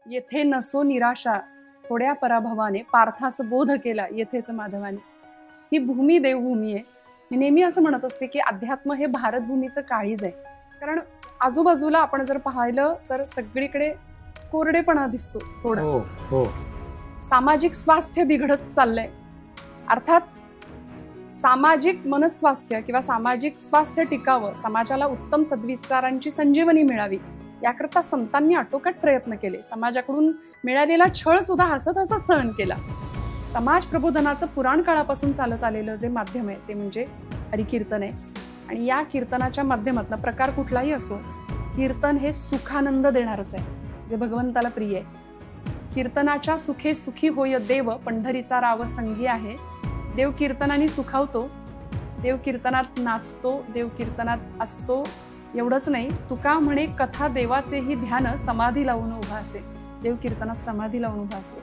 येथे नसो निराशा, थोड्या पराभवाने पार्थास बोध केला येथेच माधवाने. ही भूमी देवभूमी आहे. मी नेहमी असं म्हणत असते की अध्यात्म हे भारतभूमीचं काळीज आहे. कारण आजूबाजूला आपण जर पाहिलं तर सगळीकडे कोरडेपणा दिसतो थोडा. हो हो. सामाजिक स्वास्थ्य बिघडत चाललंय. अर्थात सामाजिक मनस्वास्थ्य किंवा सामाजिक स्वास्थ्य टिकावं, समाजाला उत्तम सद्विचारांची संजीवनी मिळावी याकरता संतांनी आटोकाट प्रयत्न केले. समाजाकडून मिळालेला छळ सुद्धा हसत हसत सहन केला. समाज प्रबोधनाचं पुराण काळापासून चालत आलेलं जे माध्यम आहे ते म्हणजे हरिकीर्तन आहे. आणि या कीर्तनाच्या माध्यमातून प्रकार कुठलाही असो, कीर्तन हे सुखानंद देणारच आहे, जे भगवंताला प्रिय आहे. कीर्तनाच्या सुखे सुखी होय देव, पंढरीचा राव संगी आहे. देव कीर्तनाने सुखावतो, देव कीर्तनात नाचतो, देव कीर्तनात असतो. एवढंच नाही, तुका म्हणे कथा देवाचेही ध्यान समाधी लावून उभा असे. देव कीर्तनात समाधी लावून उभा असतो.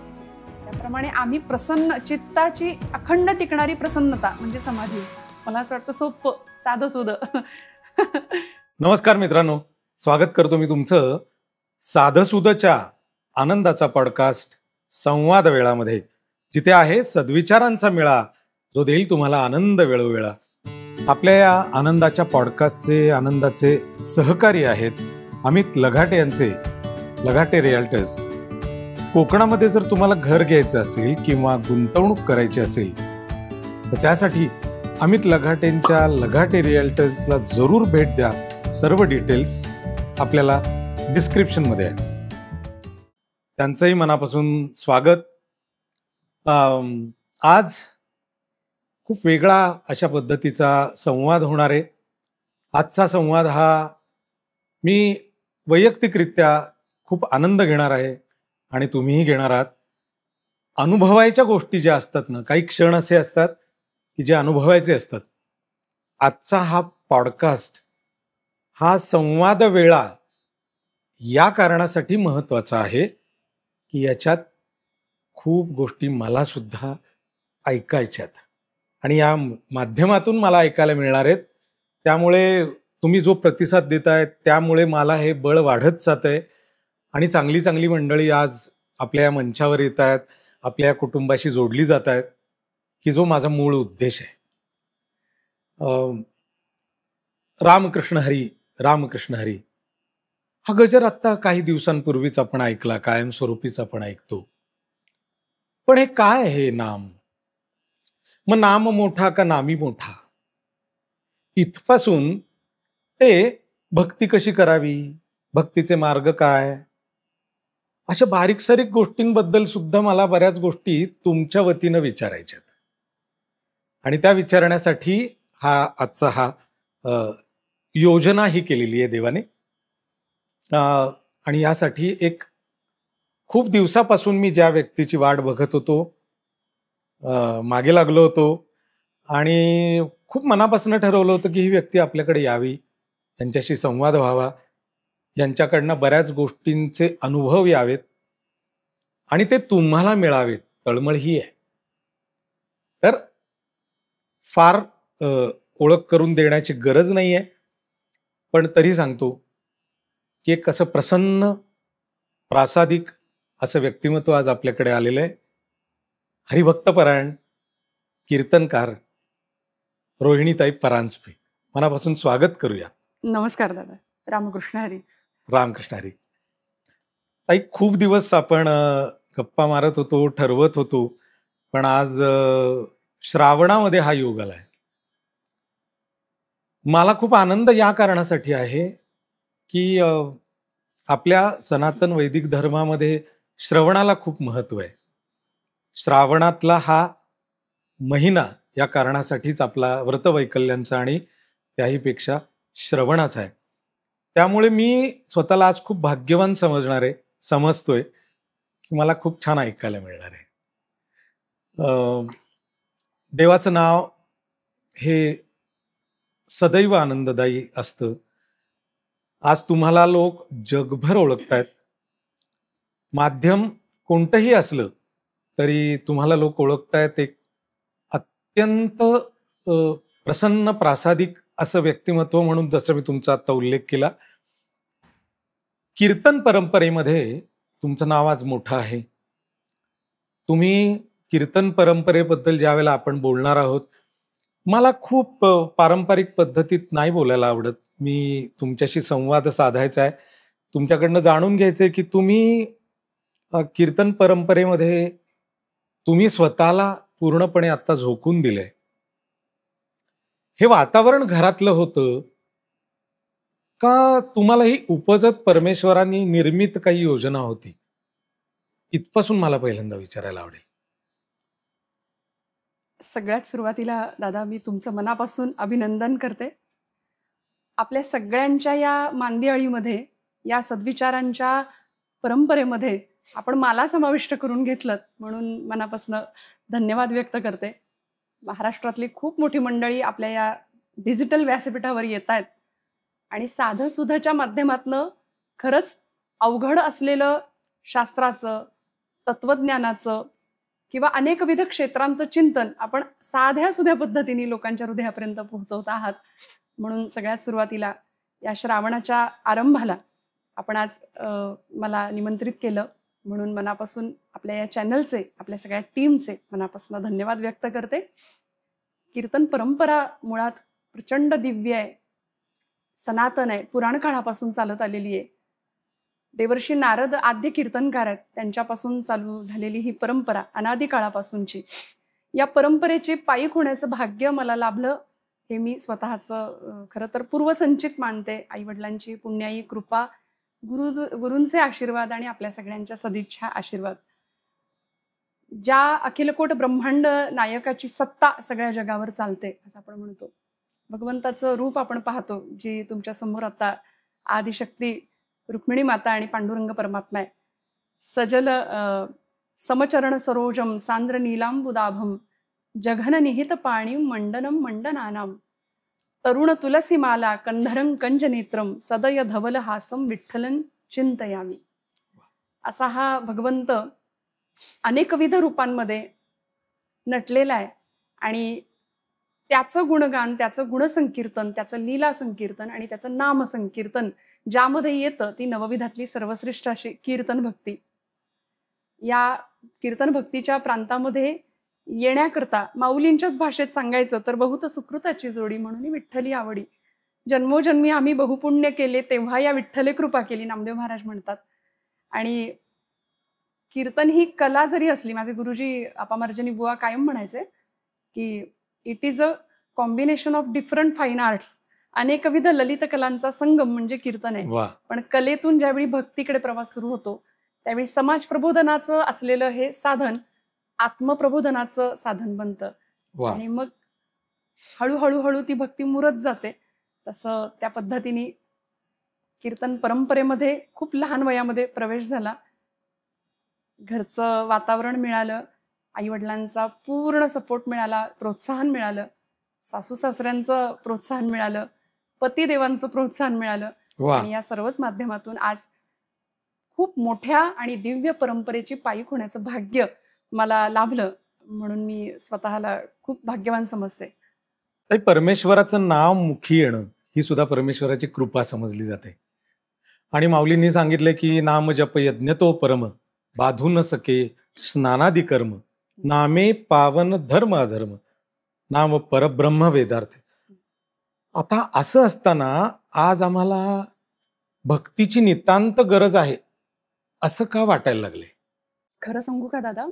त्याप्रमाणे आम्ही प्रसन्न चित्ताची अखंड टिकणारी प्रसन्नता म्हणजे समाधी. मला असं वाटतं सोपं साधं सुधं. नमस्कार मित्रांनो, स्वागत करतो मी तुमचं साधं सुधच्या आनंदाचा पॉडकास्ट संवाद वेळामध्ये, जिथे आहे सद्विचारांचा मेळा जो देईल तुम्हाला आनंद वेळोवेळा. आपल्या या आनंदाच्या पॉडकास्टचे आनंदाचे सहकारी आहेत अमित लघाटे यांचे लघाटे रिअल्टर्स. कोकणामध्ये जर तुम्हाला घर घ्यायचं असेल किंवा गुंतवणूक करायची असेल तर त्यासाठी अमित लघाटेंच्या लघाटे रिअल्टर्सला जरूर भेट द्या. सर्व डिटेल्स आपल्याला डिस्क्रिप्शनमध्ये आहे. त्यांचंही मनापासून स्वागत. आज खूप वेगळा अशा पद्धतीचा संवाद होणार आहे. आजचा संवाद हा मी वैयक्तिकरित्या खूप आनंद घेणार आहे आणि तुम्हीही घेणार आहात. अनुभवायच्या गोष्टी ज्या असतात ना, काही क्षण असे असतात की जे अनुभवायचे असतात. आजचा हा पॉडकास्ट हा संवाद वेळा या कारणासाठी महत्त्वाचा आहे की याच्यात खूप गोष्टी मला सुद्धा ऐकायच्यात आणि या माध्यमातून मला ऐकायला मिळणार आहेत. त्यामुळे तुम्ही जो प्रतिसाद देताय त्यामुळे मला हे बळ वाढत जात आहे आणि चांगली चांगली मंडळी आज आपल्या या मंचावर येत आहेत, आपल्या कुटुंबाशी जोडली जात आहेत, की जो माझा मूळ उद्देश आहे. रामकृष्ण हरी रामकृष्ण हरी हा गजर आत्ता काही दिवसांपूर्वीच आपण ऐकला, कायमस्वरूपीच आपण ऐकतो. पण हे काय आहे नाम? मग नाम मोठा का नामी मोठा, इथपासून ते भक्ती कशी करावी, भक्तीचे मार्ग काय, अशा बारीक सारीक गोष्टींबद्दल सुद्धा मला बऱ्याच गोष्टी तुमच्या वतीनं विचारायच्यात. आणि त्या विचारण्यासाठी आजचा योजना ही केलेली आहे देवाने. आणि यासाठी एक खूप दिवसापासून मी ज्या व्यक्तीची वाट बघत होतो, मागे लागलो होतो आणि खूप मनापासून ठरवलं होतं की ही व्यक्ती आपल्याकडे यावी, यांच्याशी संवाद व्हावा, यांच्याकडनं बऱ्याच गोष्टींचे अनुभव यावेत आणि ते तुम्हाला मिळावेत. तळमळ ही आहे. तर फार ओळख करून देण्याची गरज नाही आहे, पण तरी सांगतो की एक असं प्रसन्न प्रासादिक असं व्यक्तिमत्व आज आपल्याकडे आलेलं आहे. हरिभक्तपरायण कीर्तनकार रोहिणीताई परांजपे, मनापासून स्वागत करूया. नमस्कार दादा. रामकृष्ण हरी. रामकृष्ण हरी. ताई, खूप दिवस आपण गप्पा मारत होतो, ठरवत होतो, पण आज श्रावणामध्ये हा योग आलाय. मला खूप आनंद या कारणासाठी आहे की आपल्या सनातन वैदिक धर्मामध्ये श्रवणाला खूप महत्व आहे. श्रावणातला हा महिना या कारणासाठीच आपला व्रतवैकल्यांचा आणि त्याहीपेक्षा श्रवणाचा आहे. त्यामुळे मी स्वतःला आज खूप भाग्यवान समजतोय की मला खूप छान ऐकायला मिळणार आहे. देवाचं नाव हे सदैव आनंददायी असतं. आज तुम्हाला लोक जगभर ओळखतायत. माध्यम कोणतंही असलं तरी तुम्हाला लोक ओळखतायत एक अत्यंत प्रसन्न प्रासादिक असं व्यक्तिमत्व म्हणून, जसं मी तुमचा आता उल्लेख केला. कीर्तन परंपरेमध्ये तुमचं नाव आज मोठं आहे. तुम्ही कीर्तन परंपरेबद्दल ज्यावेळेला आपण बोलणार आहोत, मला खूप पारंपरिक पद्धतीत नाही बोलायला आवडत. मी तुमच्याशी संवाद साधायचा आहे. तुमच्याकडनं जाणून घ्यायचंय की तुम्ही कीर्तन परंपरेमध्ये तुम्ही स्वतःला पूर्णपणे आता झोकून दिलंय. हे वातावरण घरातलं होतं का तुम्हाला ही उपजत परमेश्वरांनी निर्मित काही योजना होती? इथपासून मला पहिल्यांदा विचारायला आवडेल. सगळ्यात सुरुवातीला दादा मी तुमचं मनापासून अभिनंदन करते. आपल्या सगळ्यांच्या या मांदियाळीमध्ये, या सद्विचारांच्या परंपरेमध्ये आपण मला समाविष्ट करून घेतलं म्हणून मनापासून धन्यवाद व्यक्त करते. महाराष्ट्रातली खूप मोठी मंडळी आपल्या या डिजिटल व्यासपीठावर येत आहेत आणि साधं सुधच्या माध्यमातनं खरंच अवघड असलेलं शास्त्राचं, तत्वज्ञानाचं किंवा अनेकविध क्षेत्रांचं चिंतन आपण साध्या सुध्या पद्धतीने लोकांच्या हृदयापर्यंत पोहोचवत आहात. म्हणून सगळ्यात सुरुवातीला या श्रावणाच्या आरंभाला आपण आज मला निमंत्रित केलं म्हणून मनापासून आपल्या या चॅनलचे, आपल्या सगळ्या टीमचे मनापासून धन्यवाद व्यक्त करते. कीर्तन परंपरा मुळात प्रचंड दिव्य आहे, सनातन आहे, पुराण काळापासून चालत आलेली आहे. देवर्षी नारद आद्य कीर्तनकार आहेत, त्यांच्यापासून चालू झालेली ही परंपरा अनादी काळापासूनची. या परंपरेचे पायीक होण्याचं भाग्य मला लाभलं हे मी स्वतःचं खरं तर पूर्वसंचित मानते. आईवडिलांची पुण्याई कृपा, गुरूंचे आशीर्वाद आणि आपल्या सगळ्यांच्या सदिच्छा आशीर्वाद. ज्या अखिलकोट ब्रह्मांड नायकाची सत्ता सगळ्या जगावर चालते असं आपण म्हणतो, भगवंताचं रूप आपण पाहतो जी तुमच्या समोर आता आदिशक्ती रुक्मिणी माता आणि पांडुरंग परमात्मा आहे. सजल समचरण सरोजम सांद्र नीलांबुदाभम जघन निहित पाणी मंडनम मंडनानाम तरुण तुलसी माला कंधरं कंजनेत्रम सदय धवल हासम विठ्ठलन चिंतयामी. असा हा भगवंत अनेकविध रूपांमध्ये नटलेला आहे आणि त्याचं गुणगान, त्याचं गुणसंकीर्तन, त्याचं लीला संकीर्तन आणि त्याचं नाम संकीर्तन ज्यामध्ये येतं ती नवविधातली सर्वश्रेष्ठ अशी कीर्तन भक्ती. या कीर्तन भक्तीच्या प्रांतामध्ये येण्याकरता माऊलींच्याच भाषेत सांगायचं तर बहुत सुकृताची जोडी म्हणून विठ्ठली आवडी. जन्मोजन्मी आम्ही बहुपुण्य केले तेव्हा या विठ्ठले कृपा केली, नामदेव महाराज म्हणतात. आणि कीर्तन ही कला जरी असली, माझे गुरुजी अपामार्जनी बुवा कायम म्हणायचे की it is a combination of different fine arts. अनेकविध ललित कलांचा संगम म्हणजे कीर्तन आहे. पण कलेतून ज्यावेळी भक्तीकडे प्रवास सुरू होतो त्यावेळी समाज प्रबोधनाचं असलेलं हे साधन आत्मप्रबोधनाचं साधन बनतं आणि मग हळूहळू ती भक्ती मुरत जाते. तसं त्या पद्धतीने कीर्तन परंपरेमध्ये खूप लहान वयामध्ये प्रवेश झाला. घरचं वातावरण मिळालं, आईवडिलांचा पूर्ण सपोर्ट मिळाला, प्रोत्साहन मिळालं, सासू सासऱ्यांचं प्रोत्साहन मिळालं, पतिदेवांचं प्रोत्साहन मिळालं आणि या सर्वच माध्यमातून आज खूप मोठ्या आणि दिव्य परंपरेची पायीक होण्याचं भाग्य मला लाभलं म्हणून मी स्वतःला खूप भाग्यवान समजते. परमेश्वराचं नाव मुखी येणं ही सुद्धा परमेश्वराची कृपा समजली जाते. आणि माऊलींनी सांगितले की नाम जप यज्ञ तो परम बाधू न सके स्नानादी कर्म नामे पावन धर्म अधर्म नाम परब्रह्म वेदार्थ. आता असं असताना आज आम्हाला भक्तीची नितांत गरज आहे असं का वाटायला लागले? खरं सांगू का दादा,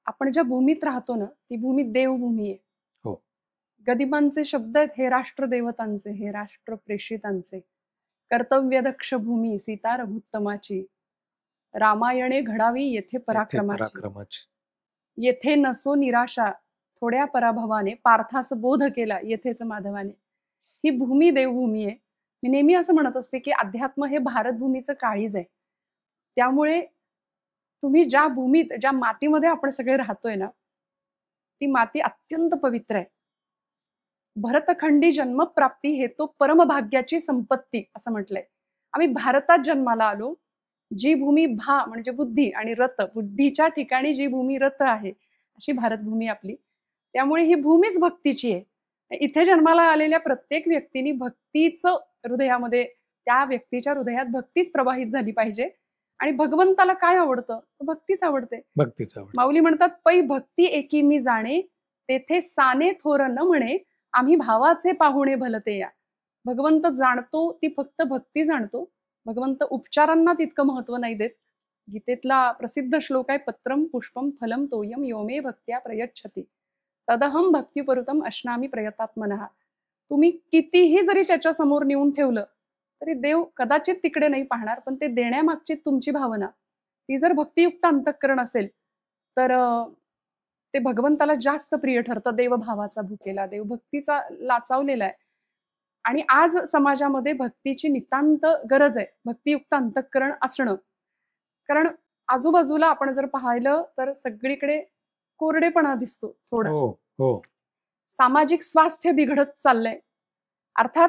आपण ज्या भूमीत राहतो ना ती भूमी देवभूमी आहे. हो. गदिमांचे शब्द आहेत, हे राष्ट्र देवतांचे, हे राष्ट्र प्रेषितांचे, कर्तव्यदक्ष भूमी सीतारभुत्तमाची, रामायणे घडावी येथे पराक्रमाची, येथे नसो निराशा थोड्या पराभवाने, पार्थास बोध केला येथेच माधवाने. ही भूमी देवभूमी आहे. मी नेहमी असं म्हणत असते की अध्यात्म हे भारतभूमीचं काळीज आहे. त्यामुळे तुम्ही ज्या भूमीत, ज्या मातीमध्ये आपण सगळे राहतोय ना ती माती अत्यंत पवित्र आहे. भरतखंडी जन्मप्राप्ती हे तो परमभाग्याची संपत्ती असं म्हटलंय. आम्ही भारतात जन्माला आलो. जी भूमी भा म्हणजे बुद्धी आणि रत, बुद्धीच्या ठिकाणी जी भूमी रत आहे अशी भारतभूमी आपली. त्यामुळे ही भूमीच भक्तीची आहे. इथे जन्माला आलेल्या प्रत्येक व्यक्तीने भक्तीचं हृदयामध्ये, त्या व्यक्तीच्या हृदयात भक्तीच प्रवाहित झाली पाहिजे आणि भगवंताला काय आवडतं? तर भक्तीच आवडते. भक्तीचा आवड. माऊली म्हणतात, पै भक्ती एकी मी जाणे, तेथे साने थोर न म्हणे, आम्ही भावाचे पाहुणे भलते या. भगवंत जाणतो, ती फक्त भक्ती जाणतो. भगवंत उपचारांना तितकं महत्व नाही देत. गीतेतला प्रसिद्ध श्लोक आहे, पत्रम पुष्पम फलम तोयम योमे भक्त्या प्रयच्छती तदहम भक्तिपरुतम अश्नामी प्रयतात्मनः. तुम्ही कितीही जरी त्याच्या समोर नेऊन ठेवलं तरी देव कदाचित तिकडे नाही पाहणार, पण ते देण्यामागची तुमची भावना, ती जर भक्तियुक्त अंतःकरण असेल तर ते भगवंताला जास्त प्रिय ठरतं. देवभावाचा भुकेला, देवभक्तीचा लाचावलेला आहे. आणि आज समाजामध्ये भक्तीची नितांत गरज आहे, भक्तियुक्त अंतःकरण असणं. कारण आजूबाजूला आपण जर पाहिलं तर सगळीकडे कोरडेपणा दिसतो थोडा. हो हो. सामाजिक स्वास्थ्य बिघडत चाललंय. अर्थात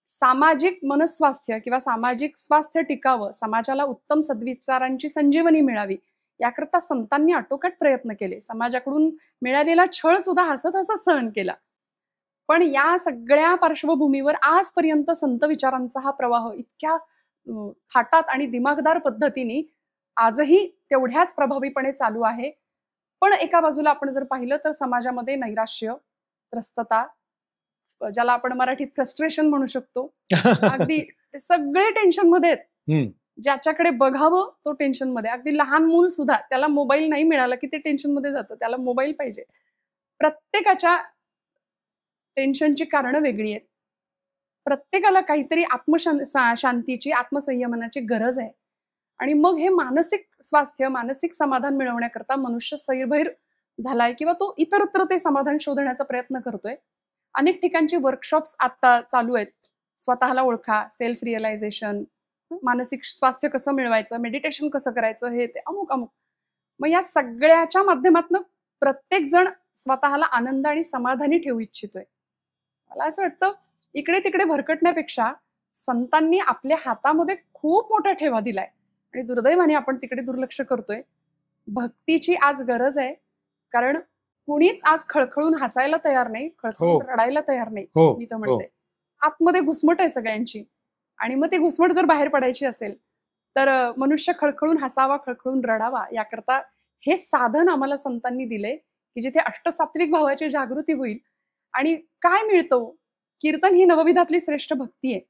सामाजिक मनस्वास्थ्य किंवा सामाजिक स्वास्थ्य टिकावं, समाजाला उत्तम सद्विचारांची संजीवनी मिळावी, याकरता संतांनी आटोकाट प्रयत्न केले. समाजाकडून मिळालेला छळ सुद्धा हसत हसत सहन केला. पण या सगळ्या पार्श्वभूमीवर आजपर्यंत संत विचारांचा हा प्रवाह इतक्या थाटात आणि दिमागदार पद्धतीने आजही तेवढ्याच प्रभावीपणे चालू आहे. पण एका बाजूला आपण जर पाहिलं तर समाजामध्ये नैराश्य, त्रस्तता, ज्याला आपण मराठीत फ्रस्ट्रेशन म्हणू शकतो, अगदी सगळे टेन्शन मध्ये आहेत. ज्याच्याकडे बघावं तो टेन्शन मध्ये. अगदी लहान मूल सुद्धा, त्याला मोबाईल नाही मिळाला की ते टेन्शन मध्ये जातं, त्याला मोबाईल पाहिजे. प्रत्येकाच्या टेन्शनची कारणं वेगळी आहेत. प्रत्येकाला काहीतरी शांतीची, आत्मसंयमनाची गरज आहे. आणि मग हे मानसिक स्वास्थ्य, मानसिक समाधान मिळवण्याकरता मनुष्य सैरभैर झालाय किंवा तो इतरत्र ते समाधान शोधण्याचा प्रयत्न करतोय. अनेक ठिकाणची वर्कशॉप्स आता चालू आहेत. स्वतःला ओळखा, सेल्फ रिअलायझेशन, मानसिक स्वास्थ्य कसं मिळवायचं, मेडिटेशन कसं करायचं, हे ते अमुक अमुक. मग या सगळ्याच्या माध्यमातून प्रत्येक जण स्वतःला आनंद आणि समाधानी ठेवू इच्छितोय. मला असं वाटतं, इकडे तिकडे भरकटण्यापेक्षा संतांनी आपल्या हातामध्ये खूप मोठा ठेवा दिलाय आणि दुर्दैवाने आपण तिकडे दुर्लक्ष करतोय. भक्तीची आज गरज आहे, कारण कुणीच आज खळखळून हसायला तयार नाही, खळखळून रडायला तयार नाही. मी तर म्हणते आतमध्ये घुसमट आहे सगळ्यांची, आणि मग ती घुसमट जर बाहेर पडायची असेल तर मनुष्य खळखळून हसावा, खळखळून रडावा, याकरता हे साधन आम्हाला संतांनी दिले की जिथे अष्टसात्विक भावाची जागृती होईल. आणि काय मिळतं? कीर्तन ही नवविधातली श्रेष्ठ भक्ती आहे.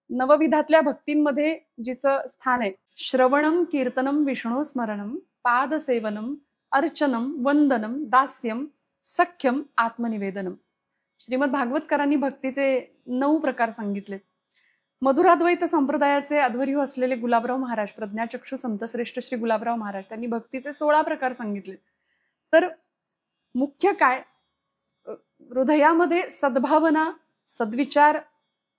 नवविधातल्या भक्तींमध्ये जिचं स्थान आहे, श्रवणम कीर्तनम विष्णू स्मरणम पादसेवनम अर्चनम वंदनम दास्यम सख्यम आत्मनिवेदनम. श्रीमद भागवतकरांनी भक्तीचे 9 प्रकार सांगितले. मधुराद्वैत संप्रदायाचे अध्वर्यू असलेले गुलाबराव महाराज, प्रज्ञाचक्षु संतश्रेष्ठ श्री गुलाबराव महाराज, त्यांनी भक्तीचे 16 प्रकार सांगितले. तर मुख्य काय? हृदयामध्ये सद्भावना, सद्विचार,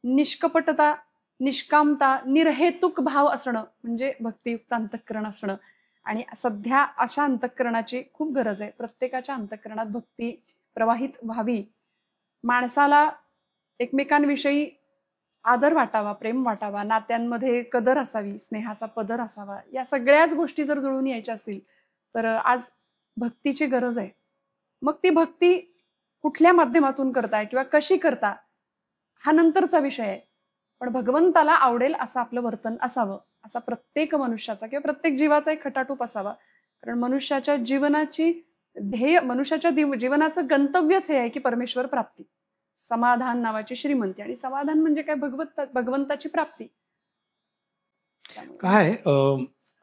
निष्कपटता, निष्कामता, निर्हेतुक भाव असणं म्हणजे भक्तियुक्त अंतःकरण असणं. आणि सध्या अशा अंतःकरणाची खूप गरज आहे. प्रत्येकाच्या अंतःकरणात भक्ती प्रवाहित व्हावी. माणसाला एकमेकांविषयी आदर वाटावा, प्रेम वाटावा, नात्यांमध्ये कदर असावी, स्नेहाचा पदर असावा. या सगळ्याच गोष्टी जर जुळून यायच्या असतील तर आज भक्तीची गरज आहे. मग ती भक्ती कुठल्या माध्यमातून करताय किंवा कशी करता हा नंतरचा विषय आहे. पण भगवंताला आवडेल असं आपलं वर्तन असावं, असा प्रत्येक मनुष्याचा किंवा प्रत्येक जीवाचा एक खटाटूप असावा. कारण मनुष्याच्या जीवनाची ध्येय, मनुष्याच्या जीवनाचं गंतव्यच हे आहे की परमेश्वर प्राप्ती, समाधान नावाची श्रीमंती. आणि समाधान म्हणजे काय? भगवंताची प्राप्ती. काय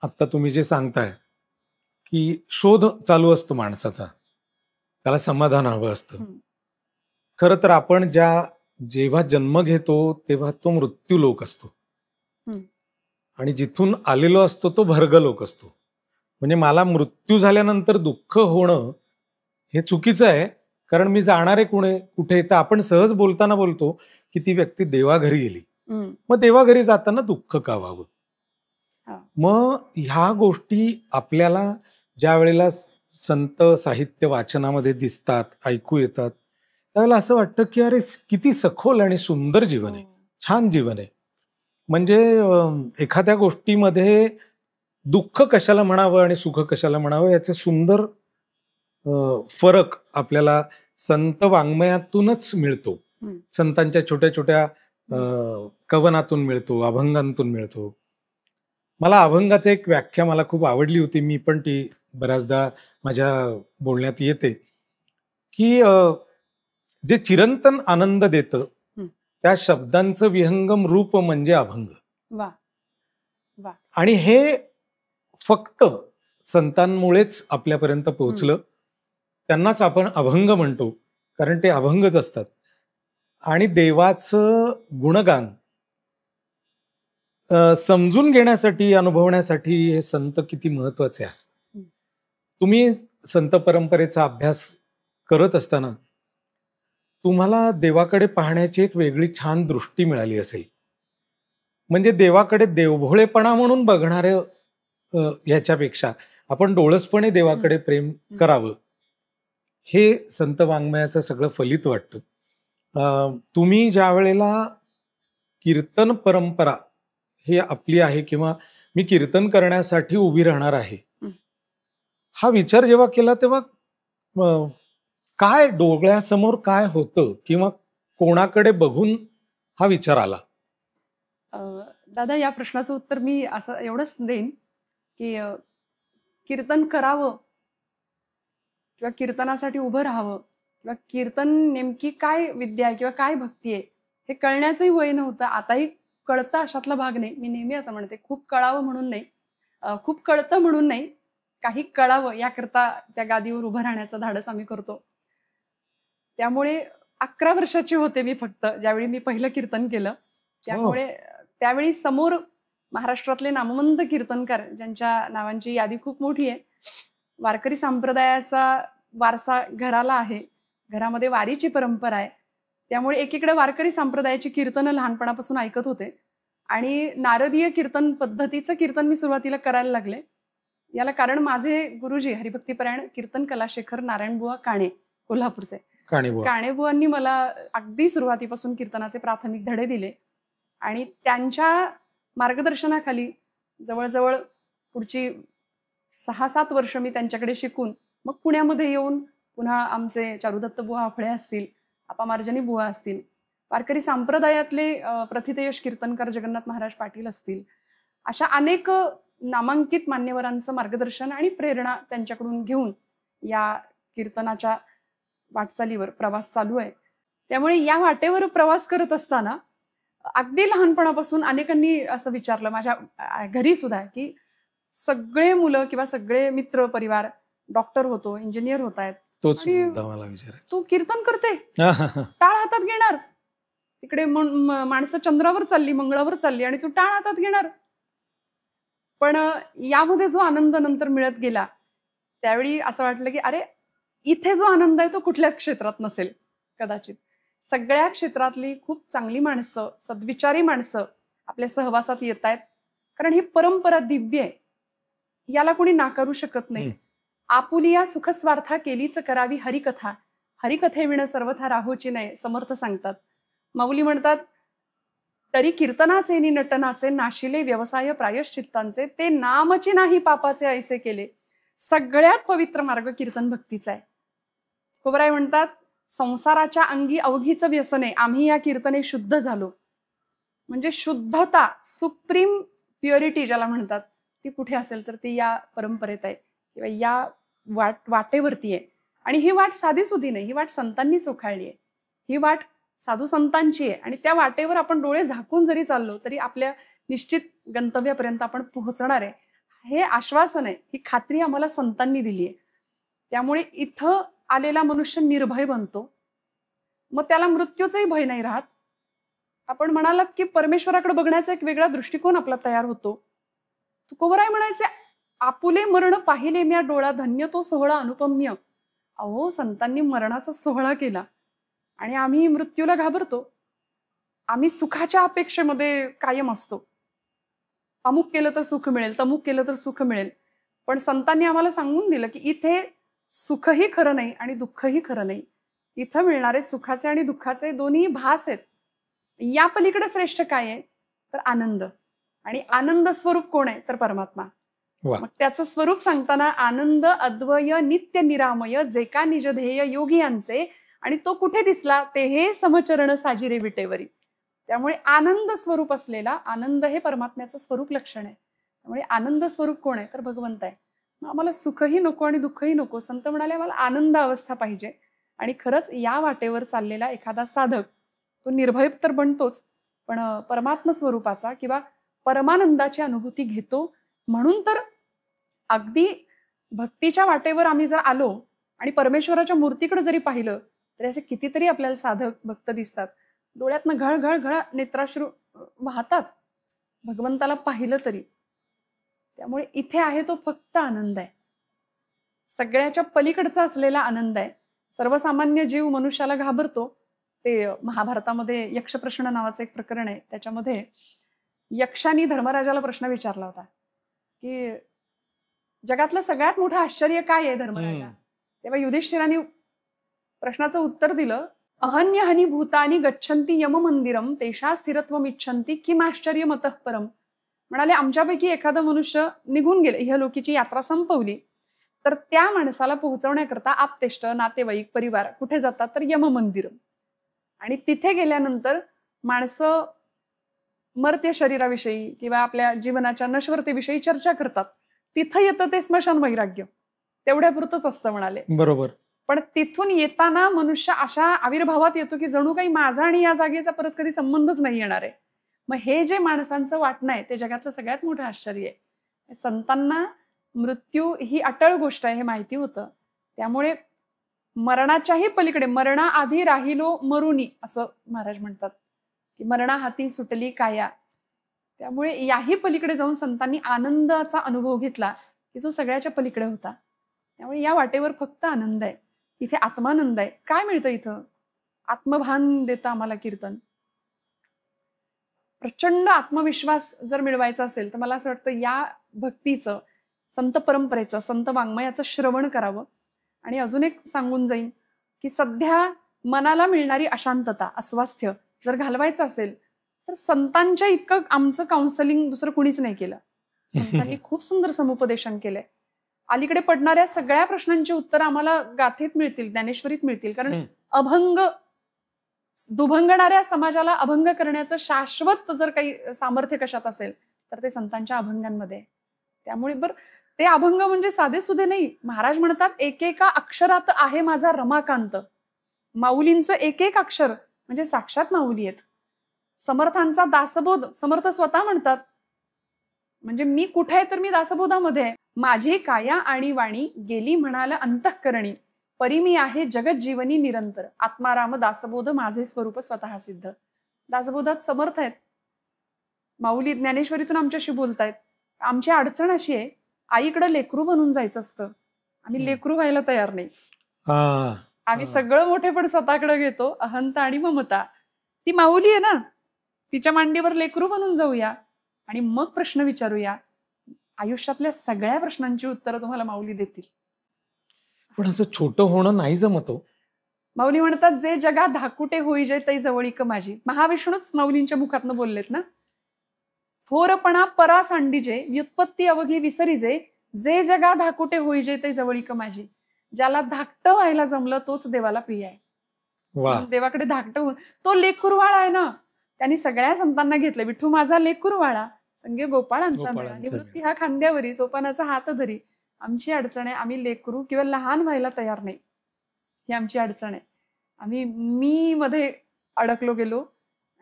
आता तुम्ही जे सांगताय की शोध चालू असतो माणसाचा, त्याला समाधान हवं असतं. खरं तर आपण जेव्हा जन्म घेतो तेव्हा तो मृत्यू लोक असतो आणि जिथून आलेलो असतो तो भर्ग लोक असतो. म्हणजे मला मृत्यू झाल्यानंतर दुःख होणं हे चुकीचं आहे, कारण मी जाणारे कुठे. तर आपण सहज बोलताना बोलतो की ती व्यक्ती देवाघरी गेली. मग देवाघरी जाताना दुःख का व्हावं? मग ह्या गोष्टी आपल्याला ज्या वेळेला संत साहित्य वाचनामध्ये दिसतात, ऐकू येतात, त्यावेळेला असं वाटतं की अरे किती सखोल आणि सुंदर जीवन आहे, छान जीवन आहे. म्हणजे एखाद्या गोष्टीमध्ये दुःख कशाला म्हणावं आणि सुख कशाला म्हणावं याचे सुंदर फरक आपल्याला संत वाङ्मयातूनच मिळतो. संतांच्या छोट्या छोट्या कवनातून मिळतो, अभंगांतून मिळतो. मला अभंगाचं एक व्याख्या मला खूप आवडली होती, मी पण ती बऱ्याचदा माझ्या बोलण्यात येते, की जे चिरंतन आनंद देतं हं. त्या शब्दांचं विहंगम रूप म्हणजे अभंग. वा वा. आणि हे फक्त संतांमुळेच आपल्यापर्यंत पोहोचलं. त्यांनाच आपण अभंग म्हणतो, कारण ते अभंगच असतात. आणि देवाचं गुणगान समजून घेण्यासाठी, अनुभवण्यासाठी हे संत किती महत्वाचे असतात. हं. तुम्ही संत परंपरेचा अभ्यास करत असताना तुम्हाला देवाकडे पाहण्याची एक वेगळी छान दृष्टी मिळाली असेल. म्हणजे देवाकडे देवभोळेपणा म्हणून बघणारे ह्याच्यापेक्षा आपण डोळसपणे देवाकडे प्रेम करावं, हे संत वाङ्मयाचं सगळं फलित वाटतं. तुम्ही ज्या वेळेला कीर्तन परंपरा ही आपली आहे किंवा मी कीर्तन करण्यासाठी उभी राहणार आहे, हा विचार जेव्हा केला तेव्हा काय डोळ्यासमोर काय होतं किंवा कोणाकडे बघून हा विचार आला? दादा, या प्रश्नाचं उत्तर मी असं एवढंच देईन की कीर्तन करावं किंवा कीर्तनासाठी उभं राहावं किंवा कीर्तन नेमकी काय विद्या आहे किंवा काय भक्ती आहे हे कळण्याचंही वय नव्हतं. आताही कळतं अशातला भाग नाही. मी नेहमी असं म्हणते, खूप कळावं म्हणून नाही, खूप कळतं म्हणून नाही, काही कळावं याकरता त्या गादीवर उभं राहण्याचं धाडस आम्ही करतो. त्यामुळे 11 वर्षाची होते मी फक्त ज्यावेळी मी पहिलं कीर्तन केलं. त्यामुळे त्यावेळी समोर महाराष्ट्रातले नामवंत कीर्तनकार ज्यांच्या नावांची यादी खूप मोठी आहे, वारकरी संप्रदायाचा वारसा घराला आहे, घरामध्ये वारीची परंपरा आहे. त्यामुळे एकीकडे वारकरी संप्रदायाची कीर्तनं लहानपणापासून ऐकत होते आणि नारदीय कीर्तन पद्धतीचं कीर्तन मी सुरुवातीला करायला लागले. याला कारण माझे गुरुजी हरिभक्तीपरायण कीर्तन कलाशेखर नारायणबुवा काणे, कोल्हापूरचे काणेबुवांनी मला अगदी सुरुवातीपासून कीर्तनाचे प्राथमिक धडे दिले आणि त्यांच्या मार्गदर्शनाखाली जवळजवळ पुढची 6-7 वर्ष मी त्यांच्याकडे शिकून मग पुण्यामध्ये येऊन पुन्हा आमचे चारुदत्त बुवा आफळे असतील, आपा मार्जनी बुवा असतील, वारकरी संप्रदायातले प्रथितयश कीर्तनकार जगन्नाथ महाराज पाटील असतील, अशा अनेक नामांकित मान्यवरांचं मार्गदर्शन आणि प्रेरणा त्यांच्याकडून घेऊन या कीर्तनाच्या वाटचालीवर प्रवास चालू आहे. त्यामुळे या वाटेवर प्रवास करत असताना अगदी लहानपणापासून अनेकांनी असं विचारलं माझ्या घरी सुद्धा, की सगळे मुलं किंवा सगळे मित्र परिवार डॉक्टर होतो, इंजिनियर होत आहेत, तू कीर्तन करते, टाळ हातात घेणार, तिकडे माणसं चंद्रावर चालली, मंगळावर चालली आणि तू टाळ हातात घेणार. पण यामध्ये जो आनंद नंतर मिळत गेला त्यावेळी असं वाटलं की अरे, इथे जो आनंद आहे तो कुठल्याच क्षेत्रात नसेल कदाचित. सगळ्या क्षेत्रातली खूप चांगली माणसं, सद्विचारी माणसं आपल्या सहवासात येत आहेत, कारण ही परंपरा दिव्य आहे, याला कोणी नाकारू शकत नाही. आपुलिया सुखस्वार्था केलीच करावी हरिकथा, हरिकथेविण सर्वथा राहोची नाही, समर्थ सांगतात. माऊली म्हणतात, तरी कीर्तनाचे नि नटनाचे नाशिले व्यवसाय प्रायश्चित्तांचे, ते नामची नाही पापाचे ऐसे केले. सगळ्यात पवित्र मार्ग कीर्तन भक्तीचा आहे. कोबराय म्हणतात, संसाराच्या अंगी अवघीच व्यसने, आम्ही या कीर्तने शुद्ध झालो. म्हणजे शुद्धता, सुप्रीम प्युरिटी ज्याला म्हणतात, ती कुठे असेल तर ती या परंपरेत आहे किंवा या वाटेवरती आहे. आणि ही वाट साधी सुधी नाही, ही वाट संतांनी चोखाळली आहे, ही वाट साधू संतांची आहे. आणि त्या वाटेवर आपण डोळे झाकून जरी चाललो तरी आपल्या निश्चित गंतव्यापर्यंत आपण पोहोचणार आहे, हे आश्वासन आहे, ही खात्री आम्हाला संतांनी दिली आहे. त्यामुळे इथं आलेला मनुष्य निर्भय बनतो, मग त्याला मृत्यूचाही भय नाही राहत. आपण म्हणालात की परमेश्वराकडे बघण्याचा एक वेगळा दृष्टिकोन आपला तयार होतो. तुकोबराय म्हणायचे, आपुले मरण पाहिले म्या डोळा, धन्य तो सोहळा अनुपम्य. अहो, संतांनी मरणाचा सोहळा केला आणि आम्ही मृत्यूला घाबरतो. आम्ही सुखाच्या अपेक्षेमध्ये कायम असतो, अमुक केलं तर सुख मिळेल, तमुक केलं तर सुख मिळेल. पण संतांनी आम्हाला सांगून दिलं की इथे सुखही खरं नाही आणि दुःखही खरं नाही. इथं मिळणारे सुखाचे आणि दुःखाचे दोन्ही भास आहेत. या पलीकडे श्रेष्ठ काय आहे तर आनंद. आणि आनंद स्वरूप कोण आहे तर परमात्मा. मग त्याचं स्वरूप सांगताना, आनंद अद्वय नित्य निरामय, जे का निज ध्येय योगी यांचे, आणि तो कुठे दिसला ते हे समचरण साजिरे विटेवरी. त्यामुळे आनंद स्वरूप असलेला, आनंद हे परमात्म्याचं स्वरूप लक्षण आहे. त्यामुळे आनंद स्वरूप कोण आहे तर भगवंत आहे. मग आम्हाला सुखही नको आणि दुःखही नको. संत म्हणाले आम्हाला आनंद अवस्था पाहिजे. आणि खरंच या वाटेवर चाललेला एखादा साधक तो निर्भय तर बनतोच, पण परमात्म स्वरूपाचा किंवा परमानंदाची अनुभूती घेतो. म्हणून तर अगदी भक्तीच्या वाटेवर आम्ही जर आलो आणि परमेश्वराच्या मूर्तीकडे जरी पाहिलं तरी असे कितीतरी आपल्याला साधक भक्त दिसतात, डोळ्यातनं घळ घळ घळ नेत्राश्रू वाहतात भगवंताला पाहिलं तरी. त्यामुळे इथे आहे तो फक्त आनंद आहे, सगळ्याच्या पलीकडचा असलेला आनंद आहे. सर्वसामान्य जीव मनुष्याला घाबरतो. ते महाभारतामध्ये यक्षप्रश्न नावाचं एक प्रकरण आहे, त्याच्यामध्ये यक्षांनी धर्मराजाला प्रश्न विचारला होता की जगातलं सगळ्यात मोठं आश्चर्य काय आहे धर्मराजा. तेव्हा युधिष्ठिरांनी प्रश्नाचं उत्तर दिलं, अहन्य हनी भूतानी गच्छन्ति यम मंदिरम तेषा स्थिरत्वम इच्छन्ति किम आश्चर्य मतः परम. म्हणाले आमच्यापैकी एखादा मनुष्य निघून गेले, इहलोकीची यात्रा संपवली, तर त्या माणसाला पोहोचवण्याकरता आप्तेष्ट नातेवाईक परिवार कुठे जातात तर यम मंदिरम. आणि तिथे गेल्यानंतर माणसं मर्त्य शरीराविषयी किंवा आपल्या जीवनाच्या नश्वरतेविषयी चर्चा करतात. तिथं येतं ते स्मशान वैराग्य, तेवढ्यापुरतंच असतं म्हणाले. बरोबर. पण तिथून येताना मनुष्य अशा आविर्भावात येतो की जणू काही माझा आणि या जागेचा परत कधी संबंधच नाही येणार आहे. मग हे जे माणसांचं वाटणं आहे ते जगातलं सगळ्यात मोठं आश्चर्य आहे. संतांना मृत्यू ही अटळ गोष्ट आहे हे माहिती होतं. त्यामुळे मरणाच्याही पलीकडे, मरणाआधी राहिलो मरुनी असं महाराज म्हणतात की मरणा हाती सुटली काया. त्यामुळे याही पलीकडे जाऊन संतांनी आनंदाचा अनुभव घेतला की जो सगळ्याच्या पलीकडे होता. त्यामुळे या वाटेवर फक्त आनंद आहे, इथे आत्मानंद आहे. काय मिळतं इथं? आत्मभान देतं आम्हाला कीर्तन. प्रचंड आत्मविश्वास जर मिळवायचा असेल तर मला असं वाटतं या भक्तीचं, संत परंपरेचं, संत वाङ्मयाचं श्रवण करावं. आणि अजून एक सांगून जाईन की सध्या मनाला मिळणारी अशांतता, अस्वास्थ्य जर घालवायचं असेल तर संतांच्या इतकं आमचं काउन्सलिंग दुसरं कुणीच नाही केलं. संतांनी खूप सुंदर समुपदेशन केलंय. अलीकडे पडणाऱ्या सगळ्या प्रश्नांची उत्तरं आम्हाला गाथेत मिळतील, ज्ञानेश्वरीत मिळतील. कारण अभंग, दुभंगणाऱ्या समाजाला अभंग करण्याचं शाश्वत जर काही सामर्थ्य कशात असेल तर ते संतांच्या अभंगांमध्ये. त्यामुळे ते अभंग म्हणजे साधे सुधे नाही. महाराज म्हणतात एकेका अक्षरात आहे माझा रमाकांत. माऊलींचं एक एक अक्षर म्हणजे साक्षात माऊली आहेत. समर्थांचा दासबोध समर्थ स्वतः म्हणतात, म्हणजे मी कुठे आहे तर मी दासबोधामध्ये आहे. माझी काया आणि वाणी गेली म्हणाला अंतःकरणी, परी मी आहे जगत जीवनी निरंतर, आत्माराम दासबोध माझे स्वरूप स्वतः सिद्ध. दासबोधात समर्थ आहेत. माऊली ज्ञानेश्वरीतून आमच्याशी बोलतायत. आमची अडचण अशी आहे, आईकडे लेकरू बनून जायचं असतं, आम्ही लेकरू व्हायला तयार नाही. आम्ही सगळं मोठेपण स्वतःकडे घेतो, अहंता आणि ममता. ती माऊली आहे ना, तिच्या मांडीवर लेकरू बनून जाऊया आणि मग प्रश्न विचारूया. आयुष्यातल्या सगळ्या प्रश्नांची उत्तरं तुम्हाला माऊली देतील. पण असं छोटं होणं नाही जमत हो. माऊली म्हणतात जे जगा धाकुटे होई जे तै जवळीक माझी. महाविष्णूच माऊलींच्या मुखातनं बोललेत ना. थोरपणा परा सांडीजे व्युत्पत्ती अवघी विसरीजे, जे जगा धाकुटे होई जे तै जवळीक माझी. ज्याला धाकटं व्हायला जमलं तोच देवाला प्रिय आहे. देवाकडे धाकटं होऊन तो लेकुरवाळा आहे ना. त्यांनी सगळ्या संतांना घेतलं, विठू माझा लेकुरवाळा संगे गोपाळांचा मेळा, निवृत्ती हा खांद्यावरी सोपानाचा हात धरी. आमची अडचण आहे, आम्ही लेकरू किंवा लहान व्हायला तयार नाही, ही आमची अडचण आहे. आम्ही मी मध्ये अडकलो गेलो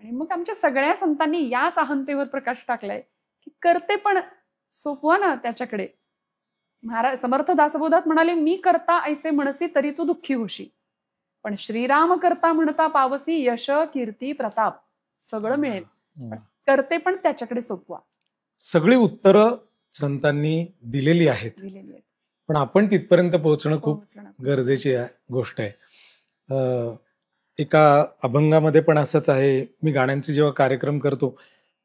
आणि मग आमच्या सगळ्या संतांनी याच अहंतेवर प्रकाश टाकलाय की करते पण सोपवा ना त्याच्याकडे. महाराज समर्थ दासबोधात म्हणाले, मी करता ऐसे म्हणसी तरी तू दुःखी होशी, पण श्रीराम करता म्हणता पावसी यश कीर्ती प्रताप. सगळं मिळेल, करते पण त्याच्याकडे सोपवा. सगळी उत्तरं संतांनी दिलेली आहेत, पण आपण तिथपर्यंत पोहोचणं खूप गरजेची गोष्ट आहे. एका अभंगामध्ये पण असंच आहे. मी गाण्यांचे जेव्हा कार्यक्रम करतो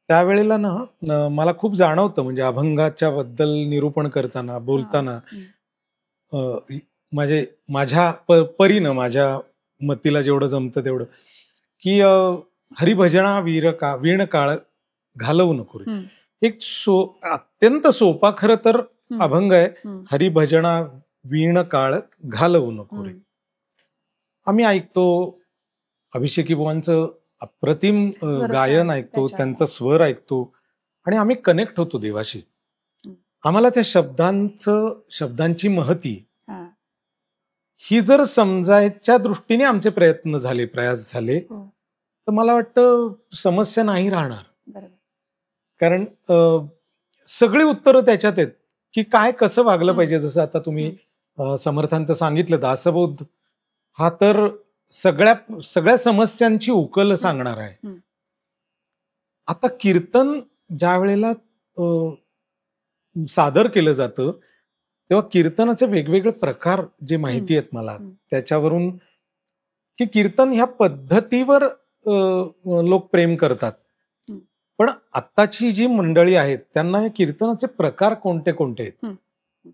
त्यावेळेला ना मला खूप जाणवतं, म्हणजे अभंगाच्या बद्दल निरूपण करताना बोलताना माझ्या परीनं, माझ्या मतीला जेवढं जमतं तेवढं, की हरिभजना वीण काळ घालवू नको रे. एक अत्यंत सोपा खरं तर अभंग आहे, हरिभजना वीण काळ घालवू नको रे. आम्ही ऐकतो अभिषेकी बुवांचं अप्रतिम गायन ऐकतो, त्यांचा स्वर ऐकतो आणि आम्ही कनेक्ट होतो देवाशी. आम्हाला त्या शब्दांची महती हा. ही जर समजायच्या दृष्टीने आमचे प्रयास झाले हो. तर मला वाटतं समस्या नाही राहणार. बरोबर. कारण सगळी उत्तरं त्याच्यात आहेत की काय कसं वागलं पाहिजे. जसं आता तुम्ही समर्थांचं सांगितलं, दासबोध हा तर सगळ्या समस्यांची उकल सांगणार आहे. आता कीर्तन ज्या वेळेला सादर केलं जातं तेव्हा कीर्तनाचे वेगवेगळे प्रकार जे माहिती आहेत मला त्याच्यावरून, की कीर्तन ह्या पद्धतीवर लोक प्रेम करतात. पण आत्ताची जी मंडळी आहेत त्यांना हे कीर्तनाचे प्रकार कोणते कोणते आहेत